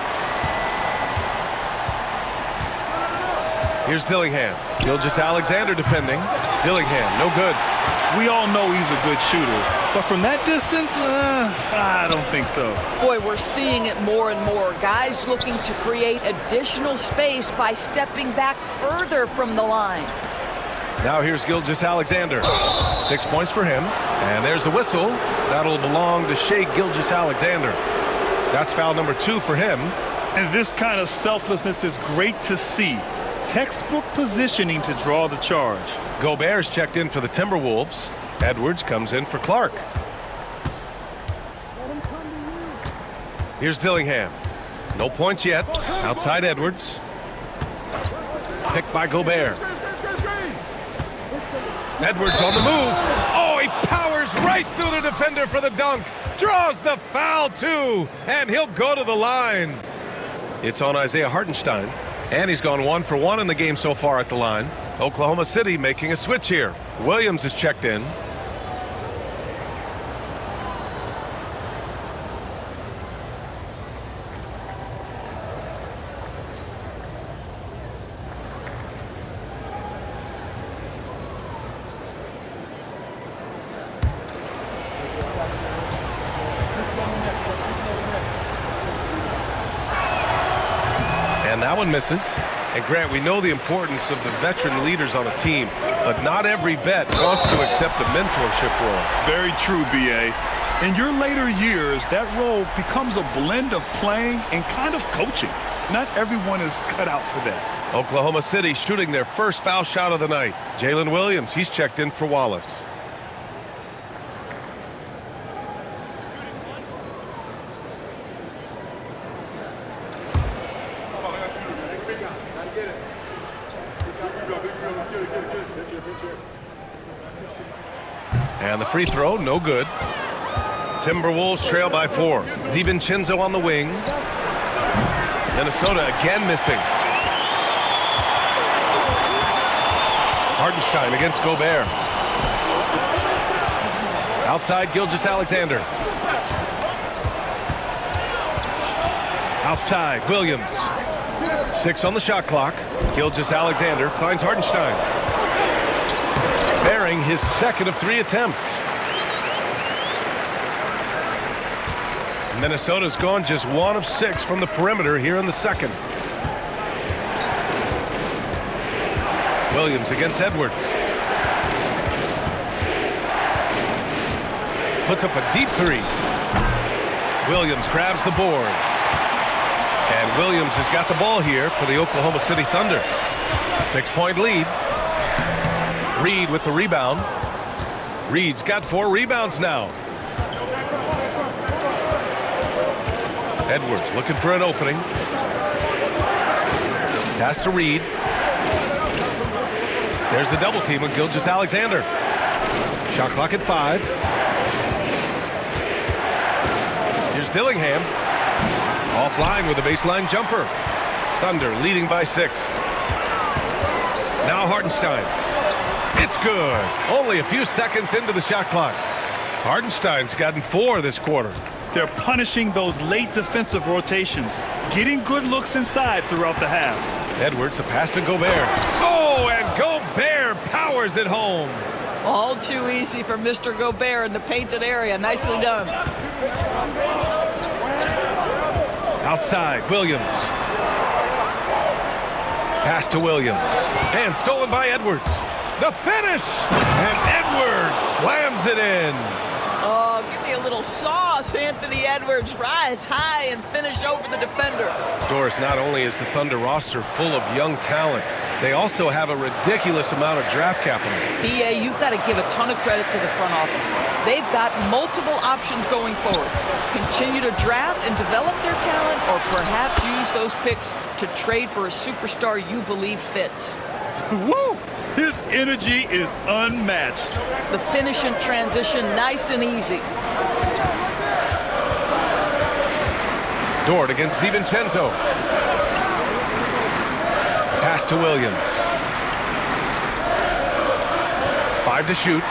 Here's Dillingham. Gilgeous-Alexander defending. Dillingham, no good. We all know he's a good shooter, but from that distance, I don't think so. Boy, we're seeing it more and more. Guys looking to create additional space by stepping back further from the line. Now here's Gilgeous-Alexander. 6 points for him. And there's the whistle. That'll belong to Shea Gilgeous-Alexander. That's foul number 2 for him. And this kind of selflessness is great to see. Textbook positioning to draw the charge. Gobert's checked in for the Timberwolves. Edwards comes in for Clark. Here's Dillingham. No points yet. Outside Edwards. Picked by Gobert. Edwards on the move. Oh, he powers right through the defender for the dunk. Draws the foul, too. And he'll go to the line. It's on Isaiah Hartenstein. And he's gone 1 for 1 in the game so far at the line. Oklahoma City making a switch here. Williams is checked in. And that one misses. And Grant, we know the importance of the veteran leaders on a team, but not every vet wants to accept a mentorship role. Very true, B.A. In your later years, that role becomes a blend of playing and kind of coaching. Not everyone is cut out for that. Oklahoma City shooting their first foul shot of the night. Jalen Williams, he's checked in for Wallace. And the free throw, no good. Timberwolves trail by 4. DiVincenzo on the wing. Minnesota again missing. Hartenstein against Gobert. Outside, Gilgeous-Alexander. Outside, Williams. 6 on the shot clock. Gilgeous-Alexander finds Hartenstein. Bearing his second of 3 attempts. Minnesota's gone just 1 of 6 from the perimeter here in the second. Williams against Edwards. Puts up a deep 3. Williams grabs the board. And Williams has got the ball here for the Oklahoma City Thunder. 6-point lead. Reed with the rebound. Reed's got 4 rebounds now. Edwards looking for an opening. Pass to Reed. There's the double team with Gilgeous-Alexander. Shot clock at 5. Here's Dillingham. Offline with a baseline jumper. Thunder leading by 6. Now Hartenstein. It's good. Only a few seconds into the shot clock. Hartenstein's gotten 4 this quarter. They're punishing those late defensive rotations, getting good looks inside throughout the half. Edwards, a pass to Gobert. Oh, and Gobert powers it home. All too easy for Mr. Gobert in the painted area. Nicely done. Outside, Williams. Pass to Williams. And stolen by Edwards. The finish! And Edwards slams it in. Oh, give me a little sauce, Anthony Edwards. Rise high and finish over the defender. Doris, not only is the Thunder roster full of young talent, they also have a ridiculous amount of draft capital. BA, you've got to give a ton of credit to the front office. They've got multiple options going forward. Continue to draft and develop their talent, or perhaps use those picks to trade for a superstar you believe fits. Woo! His energy is unmatched. The finish and transition, nice and easy. Dort against DiVincenzo. Pass to Williams. 5 to shoot.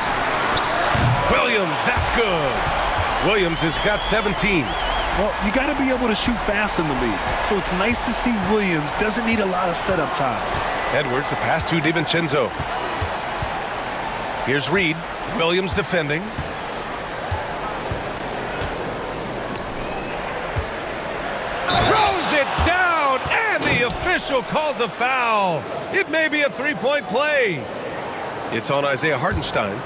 Williams, that's good. Williams has got 17. Well, you got to be able to shoot fast in the league. So it's nice to see Williams doesn't need a lot of setup time. Edwards, a pass to DiVincenzo. Here's Reed. Williams defending. Throws it down, and the official calls a foul. It may be a 3-point play. It's on Isaiah Hartenstein.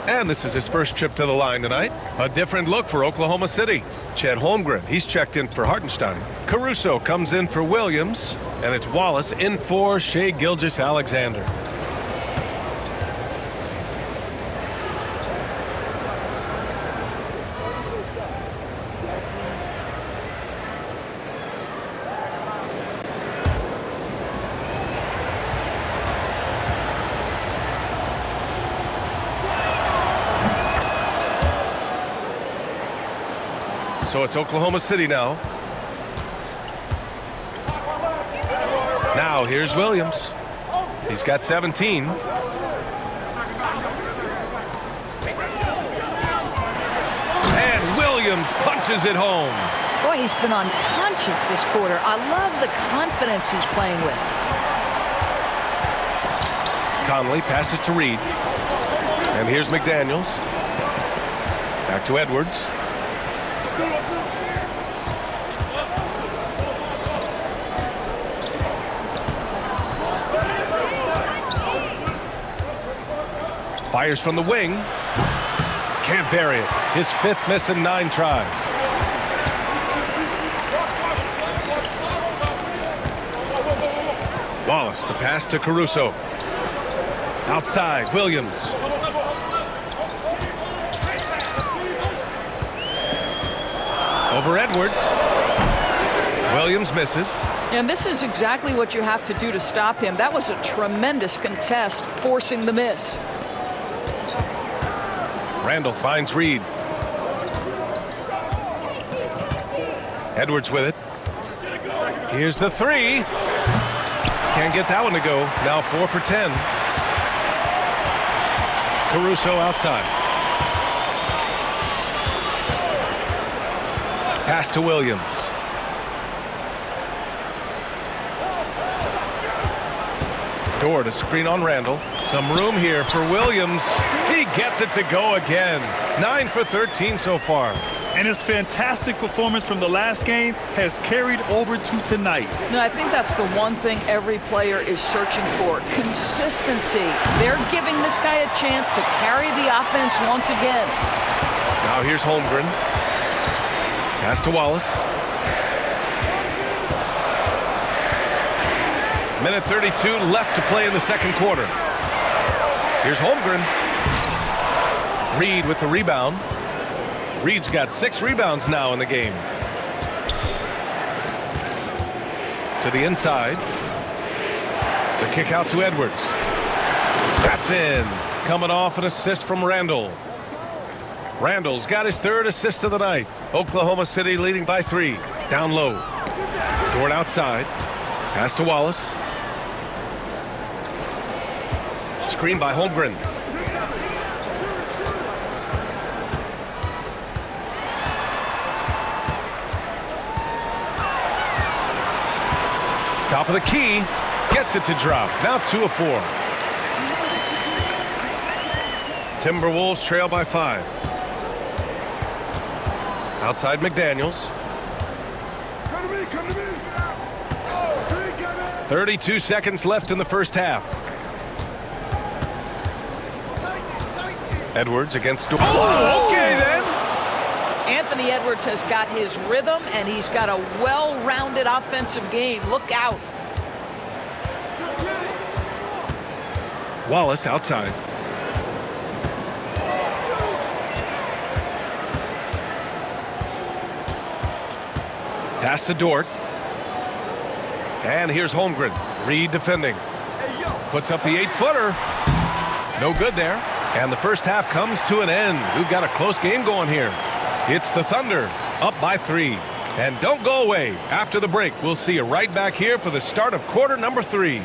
And this is his first trip to the line tonight. A different look for Oklahoma City. Chet Holmgren, he's checked in for Hartenstein. Caruso comes in for Williams. And it's Wallace in for Shai Gilgeous-Alexander. So it's Oklahoma City now. Now here's Williams. He's got 17. And Williams punches it home. Boy, he's been unconscious this quarter. I love the confidence he's playing with. Conley passes to Reed. And here's McDaniels. Back to Edwards. Fires from the wing. Can't bury it. His 5th miss in 9 tries. Wallace, the pass to Caruso. Outside, Williams. Over Edwards. Williams misses. And this is exactly what you have to do to stop him. That was a tremendous contest, forcing the miss. Randall finds Reed. Edwards with it. Here's the three. Can't get that one to go. Now 4 for 10. Caruso outside. Pass to Williams. Dort, a screen on Randall. Some room here for Williams. He gets it to go again. 9 for 13 so far. And his fantastic performance from the last game has carried over to tonight. No, I think that's the one thing every player is searching for. Consistency. They're giving this guy a chance to carry the offense once again. Now here's Holmgren. Pass to Wallace. Minute 32 left to play in the second quarter. Here's Holmgren. Reed with the rebound. Reed's got 6 rebounds now in the game. To the inside. The kick out to Edwards. That's in. Coming off an assist from Randall. Randall's got his 3rd assist of the night. Oklahoma City leading by 3. Down low. Dort outside. Pass to Wallace. Screen by Holmgren. Top of the key. Gets it to drop. Now 2 of 4. Timberwolves trail by 5. Outside McDaniels. 32 seconds left in the first half. Edwards against Dort. Oh, okay then. Anthony Edwards has got his rhythm, and he's got a well-rounded offensive game. Look out. Wallace outside. Pass to Dort. And here's Holmgren. Reed defending. Puts up the 8-footer. No good there. And the first half comes to an end. We've got a close game going here. It's the Thunder up by 3. And don't go away. After the break, we'll see you right back here for the start of quarter number 3.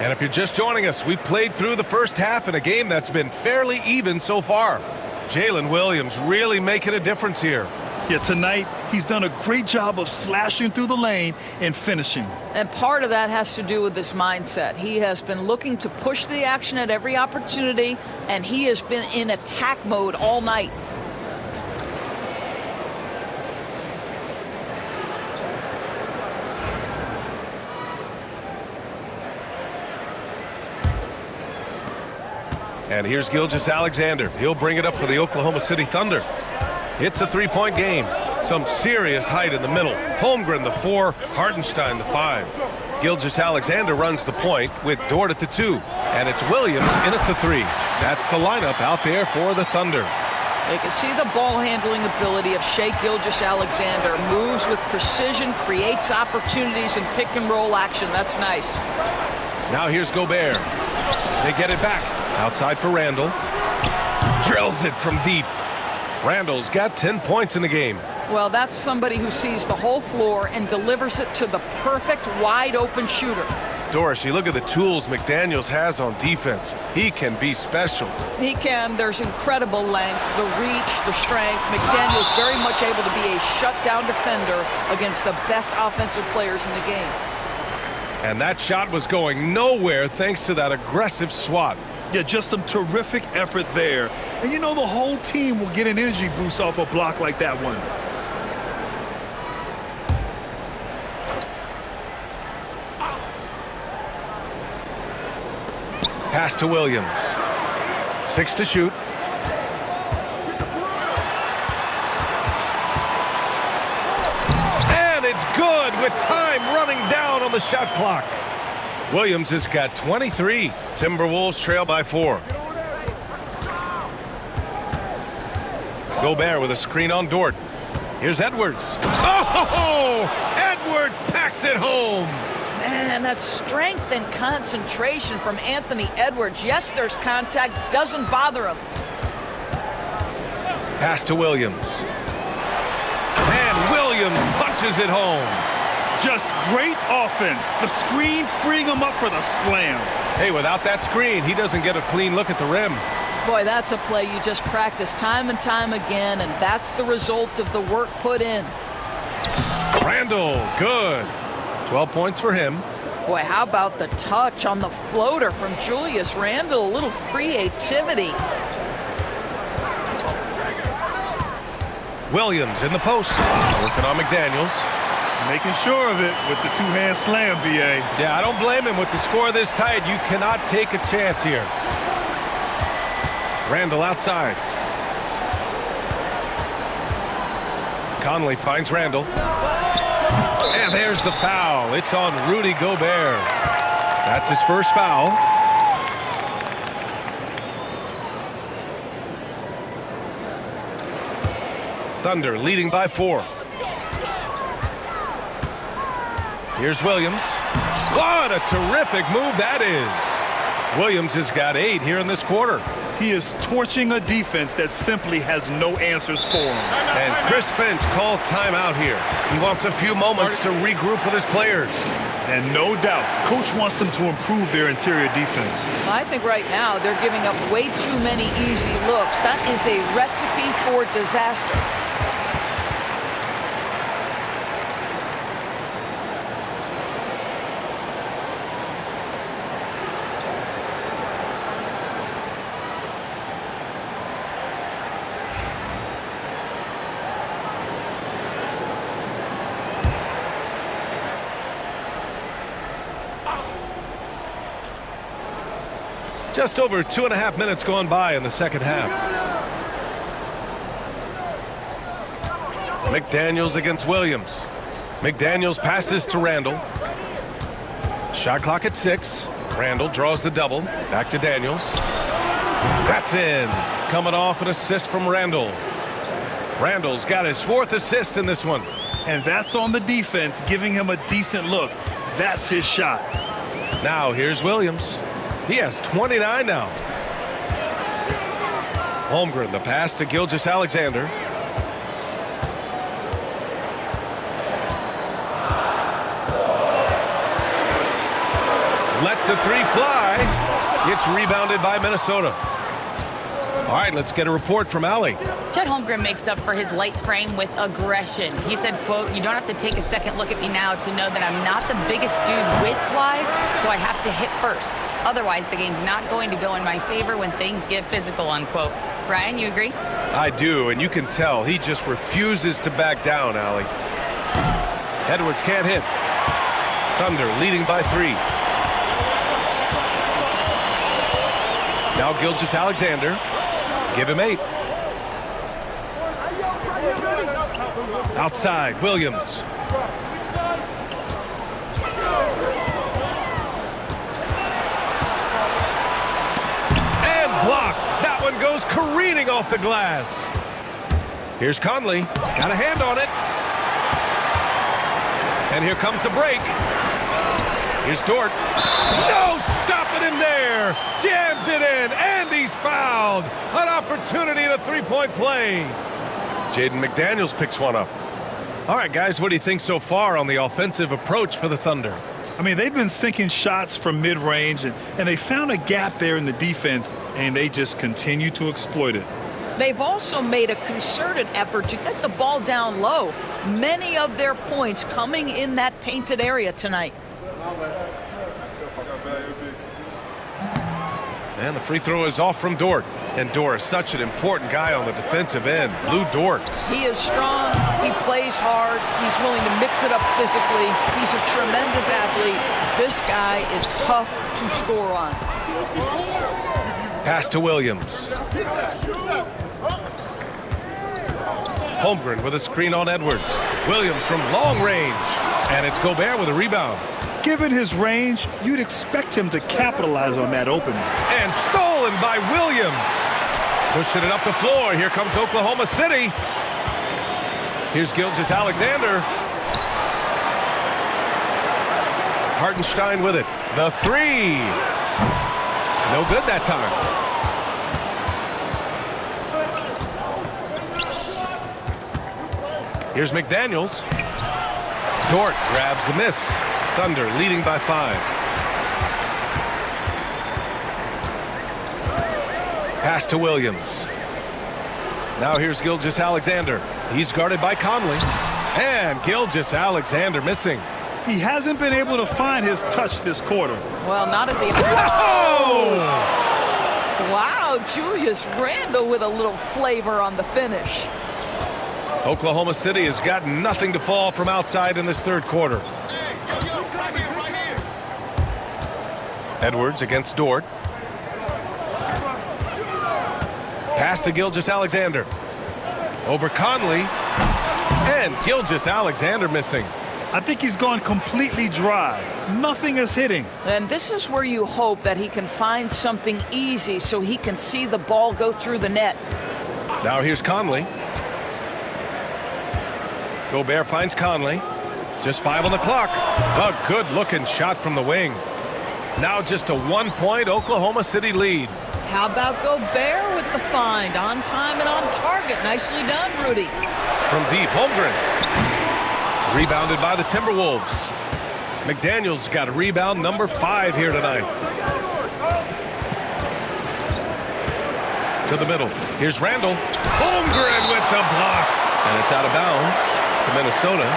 And if you're just joining us, we played through the first half in a game that's been fairly even so far. Jalen Williams really making a difference here. Yeah, tonight he's done a great job of slashing through the lane and finishing. And part of that has to do with his mindset. He has been looking to push the action at every opportunity, and he has been in attack mode all night. And here's Gilgeous-Alexander. He'll bring it up for the Oklahoma City Thunder. It's a 3-point game. Some serious height in the middle. Holmgren, the 4. Hartenstein, the 5. Gilgeous-Alexander runs the point with Dort at the 2. And it's Williams in at the 3. That's the lineup out there for the Thunder. You can see the ball handling ability of Shai Gilgeous-Alexander. Moves with precision, creates opportunities in pick and roll action. That's nice. Now here's Gobert. They get it back. Outside for Randall. Drills it from deep. Randall's got 10 points in the game. Well, that's somebody who sees the whole floor and delivers it to the perfect wide open shooter. Doris, you look at the tools McDaniels has on defense. He can be special. He can. There's incredible length, the reach, the strength. McDaniels very much able to be a shutdown defender against the best offensive players in the game. And that shot was going nowhere thanks to that aggressive swat. Yeah, just some terrific effort there. And you know the whole team will get an energy boost off a block like that one. Pass to Williams. 6 to shoot. And it's good with time running down on the shot clock. Williams has got 23. Timberwolves trail by 4. Gobert with a screen on Dort. Here's Edwards. Oh! Edwards packs it home. Man, that strength and concentration from Anthony Edwards. Yes, there's contact. Doesn't bother him. Pass to Williams. And Williams punches it home. Just great offense. The screen freeing him up for the slam. Hey, without that screen, he doesn't get a clean look at the rim. Boy, that's a play you just practice time and time again, and that's the result of the work put in. Randall, good. 12 points for him. Boy, how about the touch on the floater from Julius Randle? A little creativity. Williams in the post. Working on McDaniels. Making sure of it with the two-hand slam, B.A. Yeah, I don't blame him. With the score this tight, you cannot take a chance here. Randall outside. Conley finds Randall. And there's the foul. It's on Rudy Gobert. That's his first foul. Thunder leading by 4. Here's Williams. What a terrific move that is. Williams has got 8 here in this quarter. He is torching a defense that simply has no answers for him. And Chris Finch calls timeout here. He wants a few moments to regroup with his players. And no doubt, Coach wants them to improve their interior defense. I think right now they're giving up way too many easy looks. That is a recipe for disaster. Just over 2.5 minutes gone by in the second half. McDaniels against Williams. McDaniels passes to Randall. Shot clock at 6. Randall draws the double. Back to Daniels. That's in. Coming off an assist from Randall. Randall's got his 4th assist in this one. And that's on the defense, giving him a decent look. That's his shot. Now here's Williams. He has 29 now. Holmgren, the pass to Gilgeous-Alexander. Lets the 3 fly. It's rebounded by Minnesota. All right, let's get a report from Allie. Chet Holmgren makes up for his light frame with aggression. He said, quote, "You don't have to take a second look at me now to know that I'm not the biggest dude width-wise, so I have to hit first. Otherwise, the game's not going to go in my favor when things get physical," unquote. Brian, you agree? I do, and you can tell he just refuses to back down, Allie. Edwards can't hit. Thunder leading by 3. Now Gilgeous-Alexander. Give him 8. Outside, Williams. And blocked. That one goes careening off the glass. Here's Conley. Got a hand on it. And here comes the break. Here's Dort. No, stopping him there. Jams it in, and he's fouled. An opportunity at a 3-point play. Jaden McDaniels picks one up. All right, guys, what do you think so far on the offensive approach for the Thunder? I mean, they've been sinking shots from mid-range, and they found a gap there in the defense, and they just continue to exploit it. They've also made a concerted effort to get the ball down low. Many of their points coming in that painted area tonight. And the free throw is off from Dort. And Dort is such an important guy on the defensive end. Lou Dort. He is strong. He plays hard. He's willing to mix it up physically. He's a tremendous athlete. This guy is tough to score on. Pass to Williams. Holmgren with a screen on Edwards. Williams from long range. And it's Gobert with a rebound. Given his range, you'd expect him to capitalize on that opening. And stolen by Williams. Pushing it up the floor. Here comes Oklahoma City. Here's Gilgeous-Alexander. Hartenstein with it. The three. No good that time. Here's McDaniels. Dort grabs the miss. Thunder leading by 5. Pass to Williams. Now here's Gilgeous-Alexander. He's guarded by Conley. And Gilgeous-Alexander missing. He hasn't been able to find his touch this quarter. Well, not at the end. Oh! Wow, Julius Randle with a little flavor on the finish. Oklahoma City has got nothing to fall from outside in this third quarter. Edwards against Dort. Pass to Gilgeous-Alexander. Over Conley. And Gilgeous-Alexander missing. I think he's gone completely dry. Nothing is hitting. And this is where you hope that he can find something easy so he can see the ball go through the net. Now here's Conley. Gobert finds Conley. Just 5 on the clock. A good-looking shot from the wing. Now just a 1-point Oklahoma City lead. How about Gobert with the find? On time and on target. Nicely done, Rudy. From deep, Holmgren. Rebounded by the Timberwolves. McDaniels got a rebound number 5 here tonight. To the middle. Here's Randle. Holmgren with the block. And it's out of bounds to Minnesota.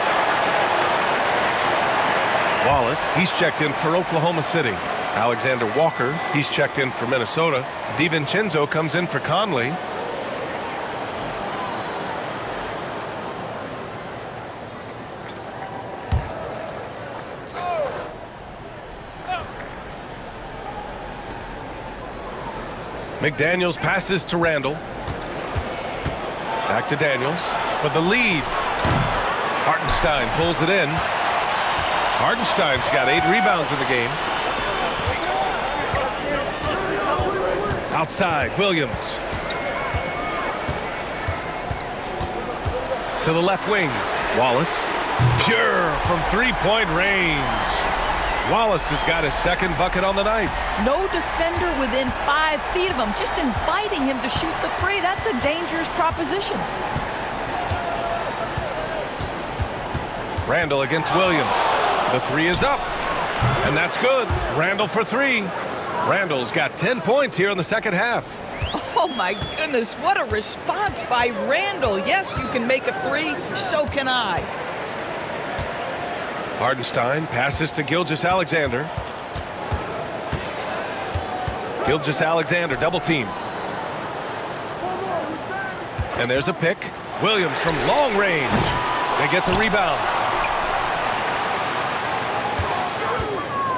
Wallace, he's checked in for Oklahoma City. Alexander Walker, he's checked in for Minnesota. DiVincenzo comes in for Conley. McDaniels passes to Randle. Back to Daniels for the lead. Hartenstein pulls it in. Hartenstein's got 8 rebounds in the game. Outside, Williams. To the left wing, Wallace. Pure from 3-point range. Wallace has got his second bucket on the night. No defender within 5 feet of him, just inviting him to shoot the three. That's a dangerous proposition. Randle against Williams. The three is up, and that's good. Randle for 3. Randle's got 10 points here in the second half. Oh, my goodness, what a response by Randle. Yes, you can make a 3, so can I. Hartenstein passes to Gilgeous-Alexander. Gilgeous-Alexander double team. And there's a pick. Williams from long range. They get the rebound.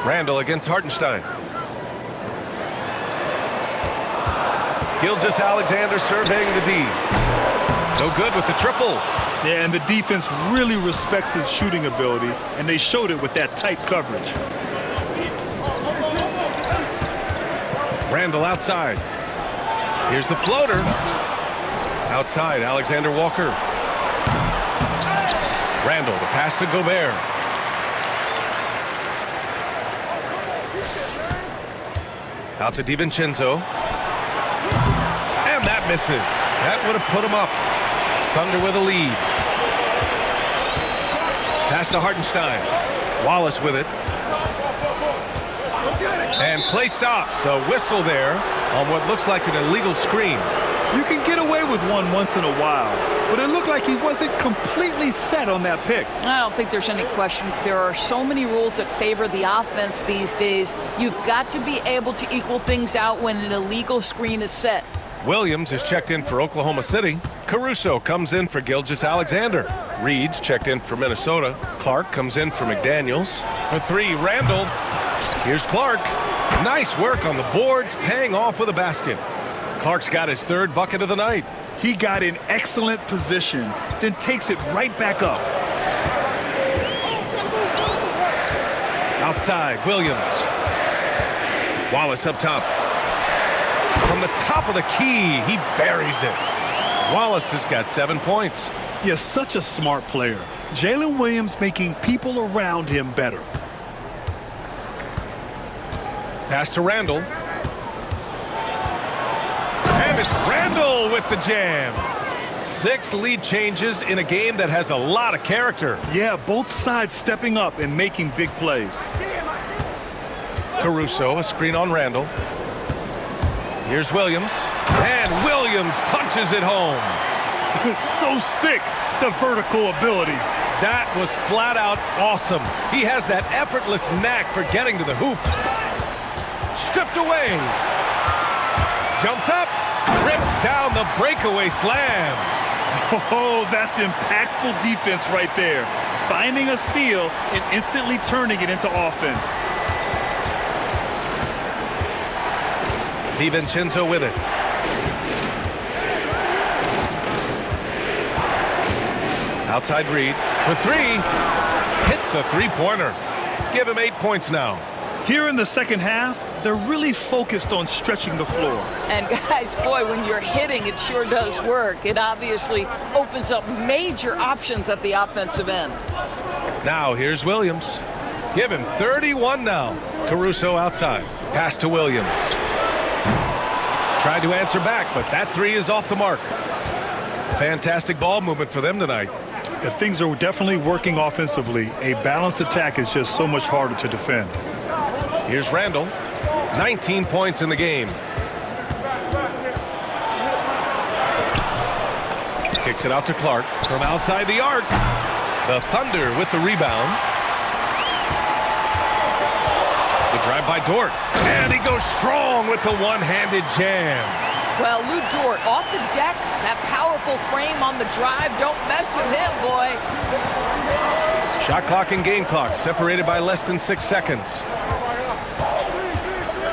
Randle against Hartenstein. Gilgeous-Alexander surveying the D. No good with the triple. Yeah, and the defense really respects his shooting ability, and they showed it with that tight coverage. Randle outside. Here's the floater. Outside, Alexander Walker. Randle, the pass to Gobert. Out to DiVincenzo. And that misses. That would have put him up. Thunder with a lead. Pass to Hartenstein. Wallace with it. And play stops. A whistle there on what looks like an illegal screen. You can get away with one once in a while, but it looked like he wasn't completely set on that pick. I don't think there's any question. There are so many rules that favor the offense these days. You've got to be able to equal things out when an illegal screen is set. Williams is checked in for Oklahoma City. Caruso comes in for Gilgeous-Alexander. Reed's checked in for Minnesota. Clark comes in for McDaniels. For 3, Randall. Here's Clark. Nice work on the boards, paying off with a basket. Clark's got his 3rd bucket of the night. He got in excellent position, then takes it right back up. Outside, Williams. Wallace up top. From the top of the key, he buries it. Wallace has got 7 points. He is such a smart player. Jalen Williams making people around him better. Pass to Randall. And it's Randall with the jam. 6 lead changes in a game that has a lot of character. Yeah, both sides stepping up and making big plays. Caruso, a screen on Randall. Here's Williams. And Williams punches it home. So sick, the vertical ability. That was flat out awesome. He has that effortless knack for getting to the hoop. Stripped away. Jumps up. Rips down the breakaway slam. Oh, that's impactful defense right there. Finding a steal and instantly turning it into offense. DiVincenzo with it. Outside Reed for 3. Hits a 3-pointer. Give him 8 points now. Here in the second half, they're really focused on stretching the floor. And guys, boy, when you're hitting, it sure does work. It obviously opens up major options at the offensive end. Now here's Williams. Give him 31 now. Caruso outside. Pass to Williams. Tried to answer back, but that 3 is off the mark. Fantastic ball movement for them tonight. If things are definitely working offensively, a balanced attack is just so much harder to defend. Here's Randall. 19 points in the game. Kicks it out to Clark from outside the arc. The Thunder with the rebound. The drive by Dort. And he goes strong with the one-handed jam. Well, Lou Dort off the deck, that powerful frame on the drive. Don't mess with him, boy. Shot clock and game clock separated by less than 6 seconds.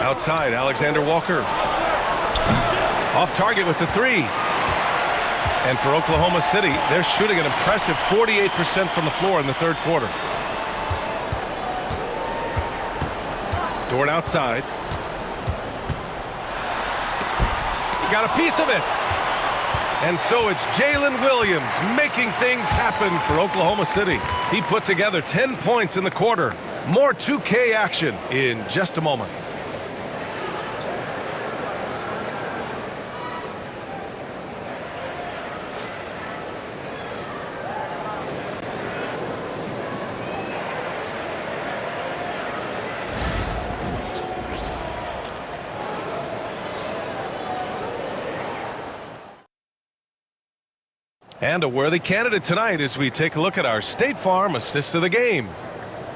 Outside, Alexander Walker. Off target with the 3. And for Oklahoma City, they're shooting an impressive 48% from the floor in the 3rd quarter. Dort outside. He got a piece of it. And so it's Jalen Williams making things happen for Oklahoma City. He put together 10 points in the quarter. More 2K action in just a moment. And a worthy candidate tonight as we take a look at our State Farm assist of the game.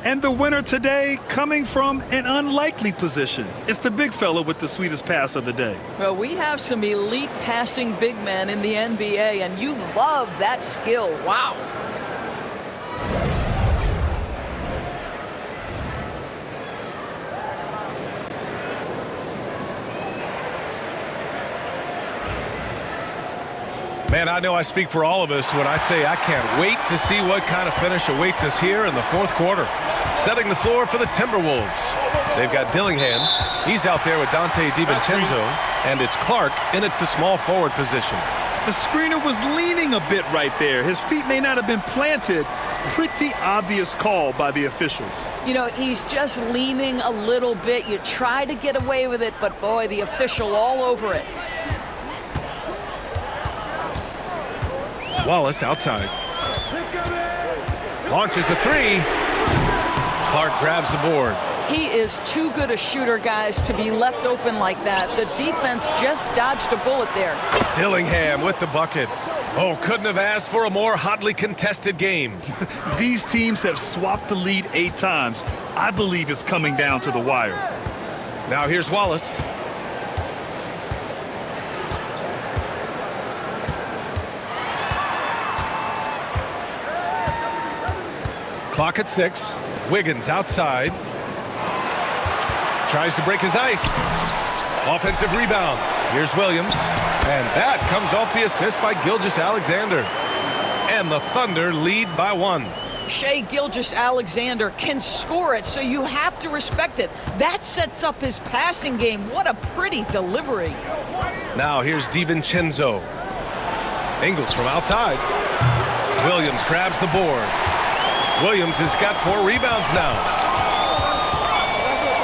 And the winner today coming from an unlikely position. It's the big fella with the sweetest pass of the day. Well, we have some elite passing big men in the NBA, and you love that skill. Wow. Man, I know I speak for all of us when I say I can't wait to see what kind of finish awaits us here in the 4th quarter. Setting the floor for the Timberwolves. They've got Dillingham. He's out there with Dante DiVincenzo. And it's Clark in at the small forward position. The screener was leaning a bit right there. His feet may not have been planted. Pretty obvious call by the officials. You know, he's just leaning a little bit. You try to get away with it, but boy, the official all over it. Wallace outside. Launches the 3. Clark grabs the board. He is too good a shooter, guys, to be left open like that. The defense just dodged a bullet there. Dillingham with the bucket. Oh, couldn't have asked for a more hotly contested game. These teams have swapped the lead 8 times. I believe it's coming down to the wire. Now here's Wallace. Clock at 6. Wiggins outside. Tries to break his ice. Offensive rebound. Here's Williams. And that comes off the assist by Gilgeous-Alexander. And the Thunder lead by 1. Shai Gilgeous-Alexander can score it, so you have to respect it. That sets up his passing game. What a pretty delivery. Now here's DiVincenzo. Ingles from outside. Williams grabs the board. Williams has got 4 rebounds now.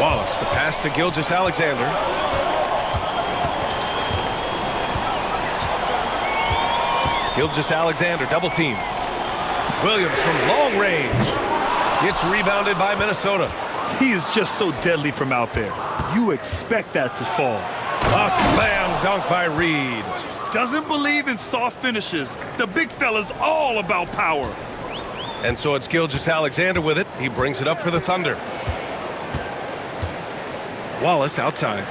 Wallace, the pass to Gilgeous-Alexander. Gilgeous-Alexander double team. Williams from long range. It's rebounded by Minnesota. He is just so deadly from out there. You expect that to fall. A slam dunk by Reed. Doesn't believe in soft finishes. The big fella's all about power. And so it's Gilgeous-Alexander with it. He brings it up for the Thunder. Wallace outside.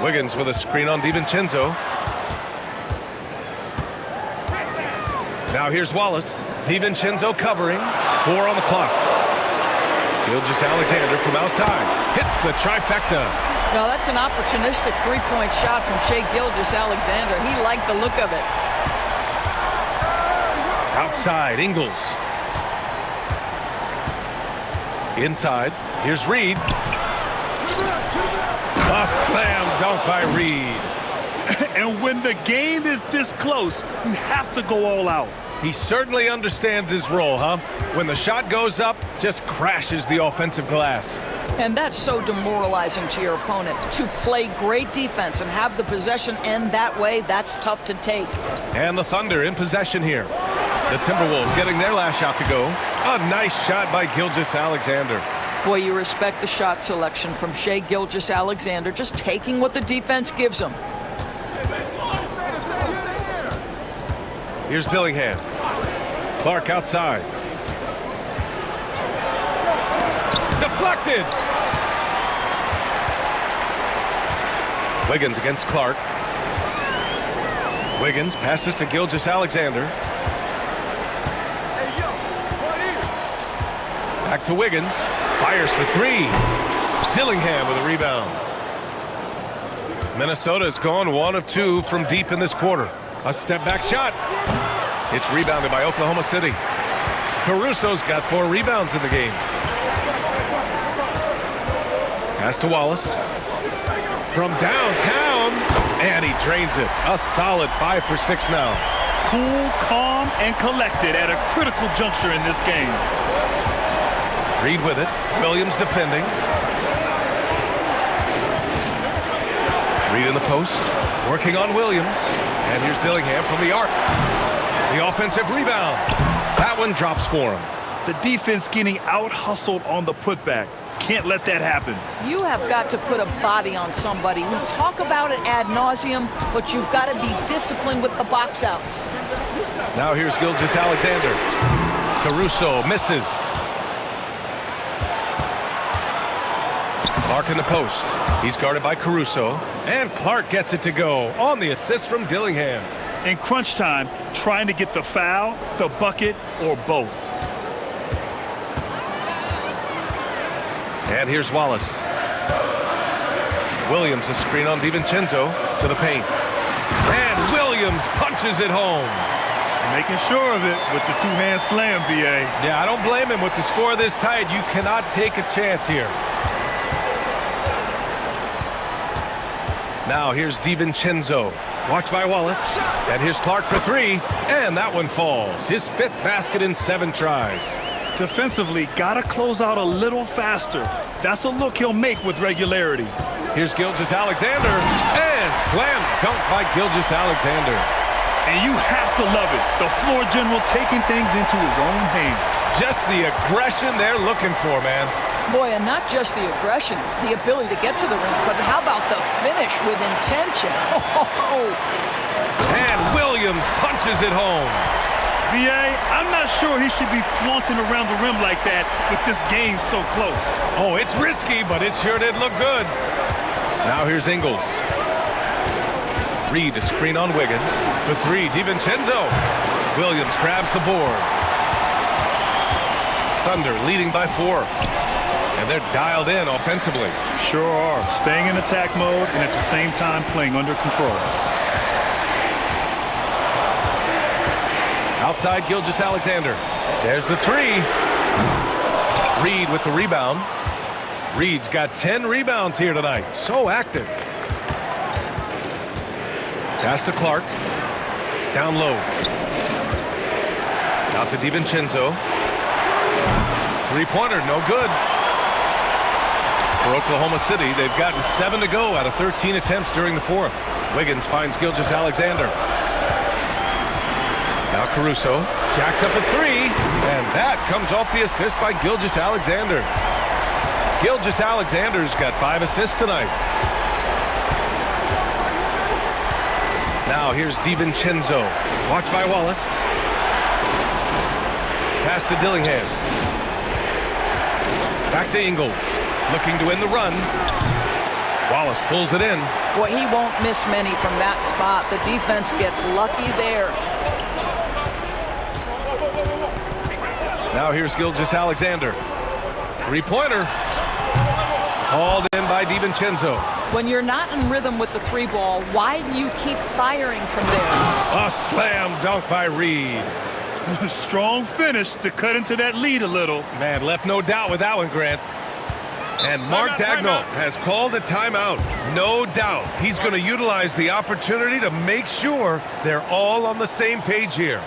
Wiggins with a screen on DiVincenzo. Now here's Wallace. DiVincenzo covering. 4 on the clock. Gilgeous-Alexander from outside. Hits the trifecta. Now that's an opportunistic three-point shot from Shai Gilgeous-Alexander. He liked the look of it. Outside, Ingles. Inside, here's Reed. A slam dunk by Reed. And when the game is this close, you have to go all out. He certainly understands his role, huh? When the shot goes up, just crashes the offensive glass. And that's so demoralizing to your opponent. To play great defense and have the possession end that way, that's tough to take. And the Thunder in possession here. The Timberwolves getting their last shot to go. A nice shot by Gilgeous-Alexander. Boy, you respect the shot selection from Shai Gilgeous-Alexander, just taking what the defense gives him. Here's Dillingham. Clark outside. Deflected! Wiggins against Clark. Wiggins passes to Gilgeous-Alexander. Back to Wiggins. Fires for 3. Dillingham with a rebound. Minnesota's gone 1 of 2 from deep in this quarter. A step back shot. It's rebounded by Oklahoma City. Caruso's got 4 rebounds in the game. Pass to Wallace. From downtown. And he drains it. A solid 5 for 6 now. Cool, calm, and collected at a critical juncture in this game. Reed with it. Williams defending. Reed in the post. Working on Williams. And here's Dillingham from the arc. The offensive rebound. That one drops for him. The defense getting out-hustled on the putback. Can't let that happen. You have got to put a body on somebody. We talk about it ad nauseum, but you've got to be disciplined with the box outs. Now here's Gilgeous-Alexander. Caruso misses. Clark in the post. He's guarded by Caruso. And Clark gets it to go on the assist from Dillingham. In crunch time, trying to get the foul, the bucket, or both. And here's Wallace. Williams a screen on DiVincenzo to the paint. And Williams punches it home. Making sure of it with the two-hand slam, B.A. Yeah, I don't blame him. With the score this tight, you cannot take a chance here. Now here's DiVincenzo. Watched by Wallace. And here's Clark for 3. And that one falls. His 5th basket in 7 tries. Defensively, gotta close out a little faster. That's a look he'll make with regularity. Here's Gilgeous-Alexander. And slam dunk by Gilgeous-Alexander. And you have to love it. The floor general taking things into his own hands. Just the aggression they're looking for, man. Boy, and not just the aggression, the ability to get to the rim, but how about the finish with intention? Oh. And Williams punches it home. B.A., I'm not sure he should be flaunting around the rim like that with this game so close. Oh, it's risky, but it sure did look good. Now here's Ingles. Reed, a screen on Wiggins. For three, DiVincenzo. Williams grabs the board. Thunder leading by 4. And they're dialed in offensively. Sure are. Staying in attack mode and at the same time playing under control. Outside Gilgeous-Alexander. There's the 3. Reed with the rebound. Reed's got 10 rebounds here tonight. So active. Pass to Clark. Down low. Out to DiVincenzo. Three-pointer, no good. For Oklahoma City, they've gotten 7 to go out of 13 attempts during the 4th. Wiggins finds Gilgeous-Alexander. Now Caruso jacks up a 3, and that comes off the assist by Gilgeous-Alexander. Gilgeous-Alexander's got 5 assists tonight. Now here's DiVincenzo. Watched by Wallace. Pass to Dillingham. Back to Ingles. Looking to win the run. Wallace pulls it in. Boy, he won't miss many from that spot. The defense gets lucky there. Now here's Gilgeous-Alexander. Three-pointer. Hauled in by DiVincenzo. When you're not in rhythm with the 3 ball, why do you keep firing from there? A slam dunk by Reed. Strong finish to cut into that lead a little. Man, left no doubt with that one, Grant. And Mark Daigneault has called a timeout. No doubt he's going to utilize the opportunity to make sure they're all on the same page here.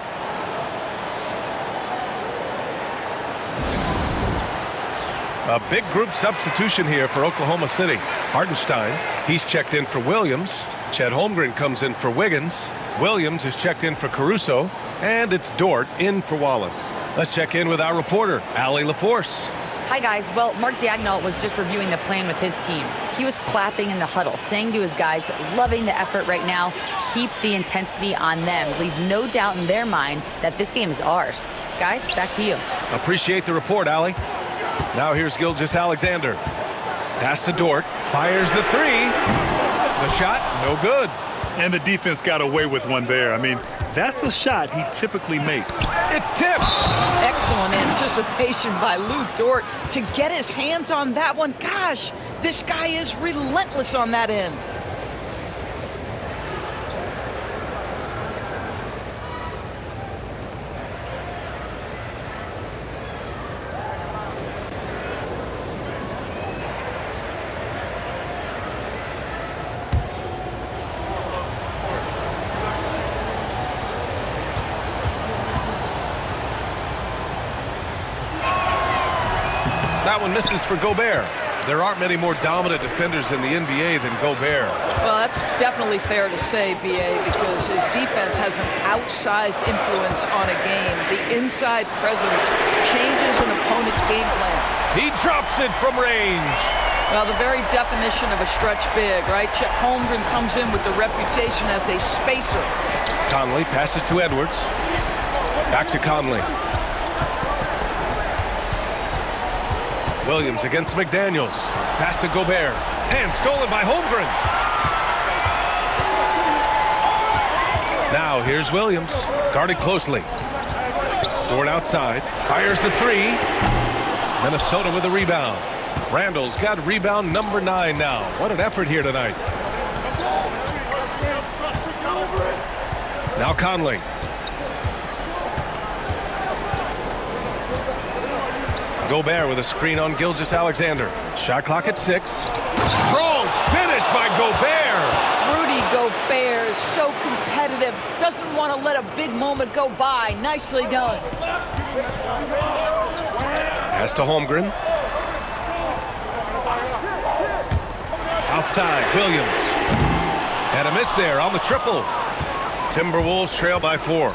A big group substitution here for Oklahoma City. Hartenstein, he's checked in for Williams. Chet Holmgren comes in for Wiggins. Williams is checked in for Caruso. And it's Dort in for Wallace. Let's check in with our reporter, Allie LaForce. Hi, guys. Well, Mark Daigneault was just reviewing the plan with his team. He was clapping in the huddle, saying to his guys, loving the effort right now, keep the intensity on them. Leave no doubt in their mind that this game is ours. Guys, back to you. Appreciate the report, Allie. Now here's Gilgeous-Alexander. Pass to Dort. Fires the 3. The shot, no good. And the defense got away with one there. I mean, that's a shot he typically makes. It's tipped. Excellent anticipation by Lou Dort to get his hands on that one. Gosh, this guy is relentless on that end. That one misses for Gobert. There aren't many more dominant defenders in the NBA than Gobert. Well, that's definitely fair to say, B.A., because his defense has an outsized influence on a game. The inside presence changes an opponent's game plan. He drops it from range. Well, the very definition of a stretch big, right? Chet Holmgren comes in with the reputation as a spacer. Conley passes to Edwards. Back to Conley. Williams against McDaniels. Pass to Gobert. And stolen by Holmgren. Now here's Williams. Guarded closely. Dort outside. Fires the 3. Minnesota with a rebound. Randall's got rebound number 9 now. What an effort here tonight. Now Conley. Gobert with a screen on Gilgeous-Alexander. Shot clock at 6. Strong finish by Gobert. Rudy Gobert is so competitive. Doesn't want to let a big moment go by. Nicely done. Pass to Holmgren. Outside, Williams. And a miss there on the triple. Timberwolves trail by 4.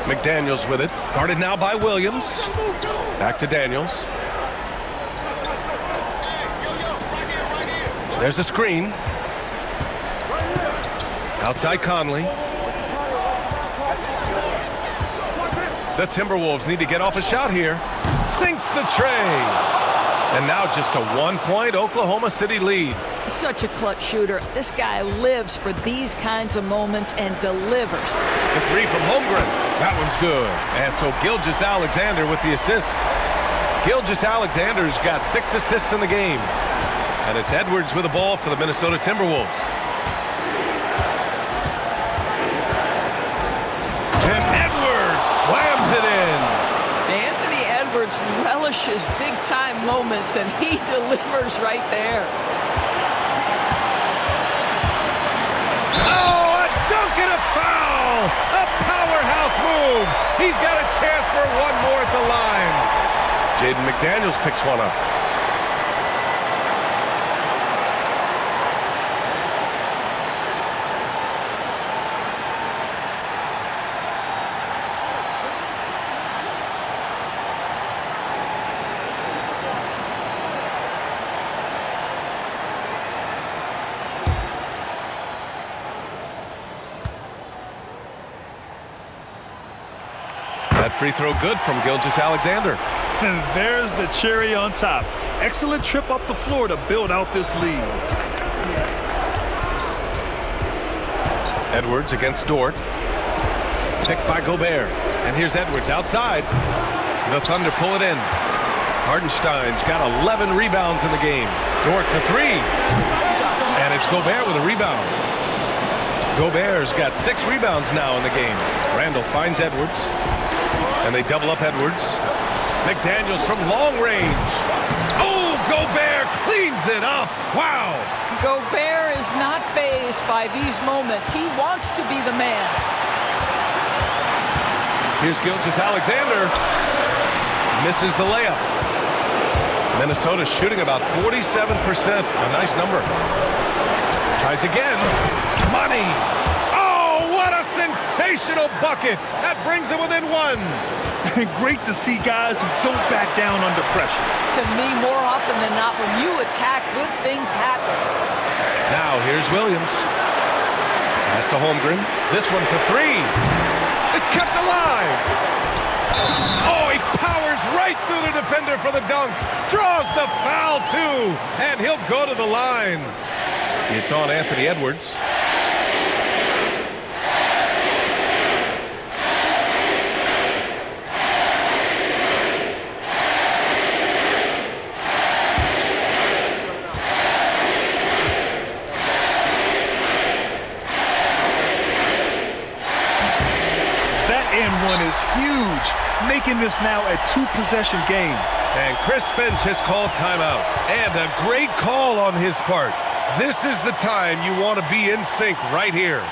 McDaniels with it. Guarded now by Williams. Back to Daniels. There's a screen. Outside Conley. The Timberwolves need to get off a shot here. Sinks the tray. And now just a 1-point Oklahoma City lead. Such a clutch shooter. This guy lives for these kinds of moments and delivers. The 3 from Holmgren. That one's good. And so Gilgeous-Alexander with the assist. Gilgeous-Alexander's got 6 assists in the game. And it's Edwards with the ball for the Minnesota Timberwolves. And Edwards slams it in. Anthony Edwards relishes big-time moments, and he delivers right there. Oh, a dunk and a foul! A powerhouse move. He's got a chance for one more at the line. Jaden McDaniels picks one up. That free throw good from Gilgeous-Alexander. And there's the cherry on top. Excellent trip up the floor to build out this lead. Edwards against Dort. Picked by Gobert. And here's Edwards outside. The Thunder pull it in. Hardenstein's got 11 rebounds in the game. Dort for 3. And it's Gobert with a rebound. Gobert's got 6 rebounds now in the game. Randall finds Edwards. And they double up Edwards. McDaniels from long range. Oh, Gobert cleans it up. Wow. Gobert is not fazed by these moments. He wants to be the man. Here's Gilgeous-Alexander. Misses the layup. Minnesota shooting about 47%. A nice number. Tries again. Money. Oh, what a sensational bucket. That brings it within 1. Great to see guys who don't back down under pressure. To me, more often than not, when you attack, good things happen. Now here's Williams. Pass to Holmgren. This one for 3. It's kept alive. Oh, he powers right through the defender for the dunk. Draws the foul, too. And he'll go to the line. It's on Anthony Edwards. Is huge, making this now a 2-possession game. And Chris Finch has called timeout. And a great call on his part. This is the time you want to be in sync right here.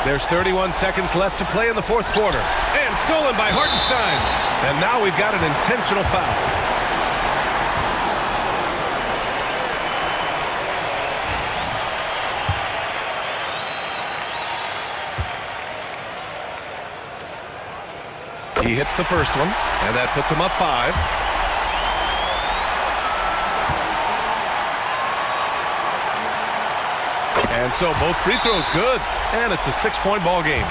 There's 31 seconds left to play in the 4th quarter. And stolen by Hartenstein. And now we've got an intentional foul. He hits the first one, and that puts him up 5. And so both free throws good, and it's a 6-point ball game.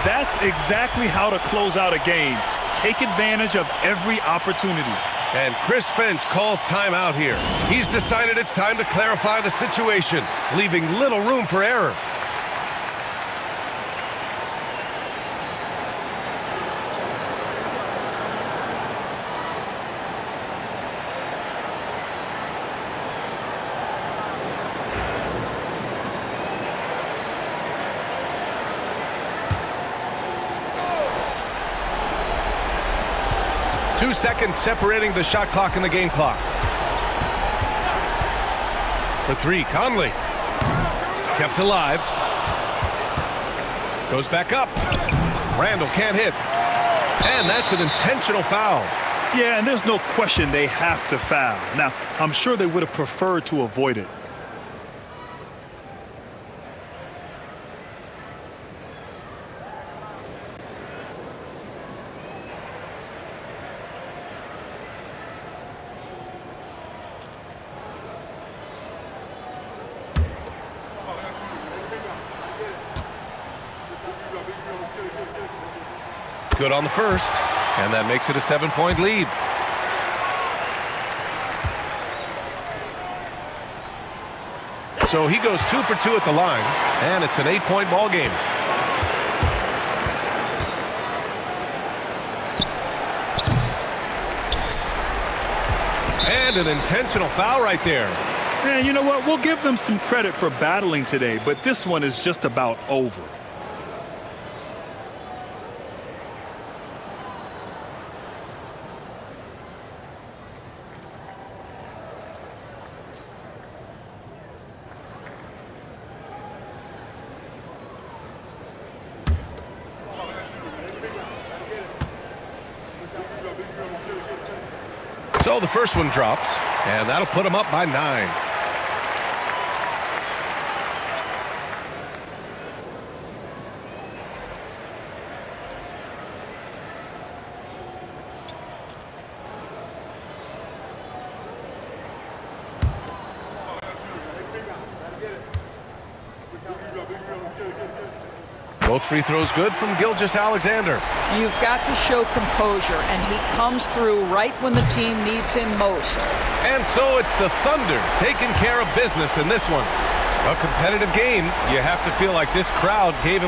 That's exactly how to close out a game. Take advantage of every opportunity. And Chris Finch calls timeout here. He's decided it's time to clarify the situation, leaving little room for error. 2 seconds separating the shot clock and the game clock. For three, Conley. Kept alive. Goes back up. Randall can't hit. And that's an intentional foul. Yeah, and there's no question they have to foul. Now, I'm sure they would have preferred to avoid it. Good on the first, and that makes it a 7-point lead. So he goes 2 for 2 at the line, and it's an 8-point ball game. And an intentional foul right there. And you know what? We'll give them some credit for battling today, but this one is just about over. So the first one drops, and that'll put him up by 9. Both free throws good from Gilgeous-Alexander. You've got to show composure, and he comes through right when the team needs him most. And so it's the Thunder taking care of business in this one. A competitive game. You have to feel like this crowd gave him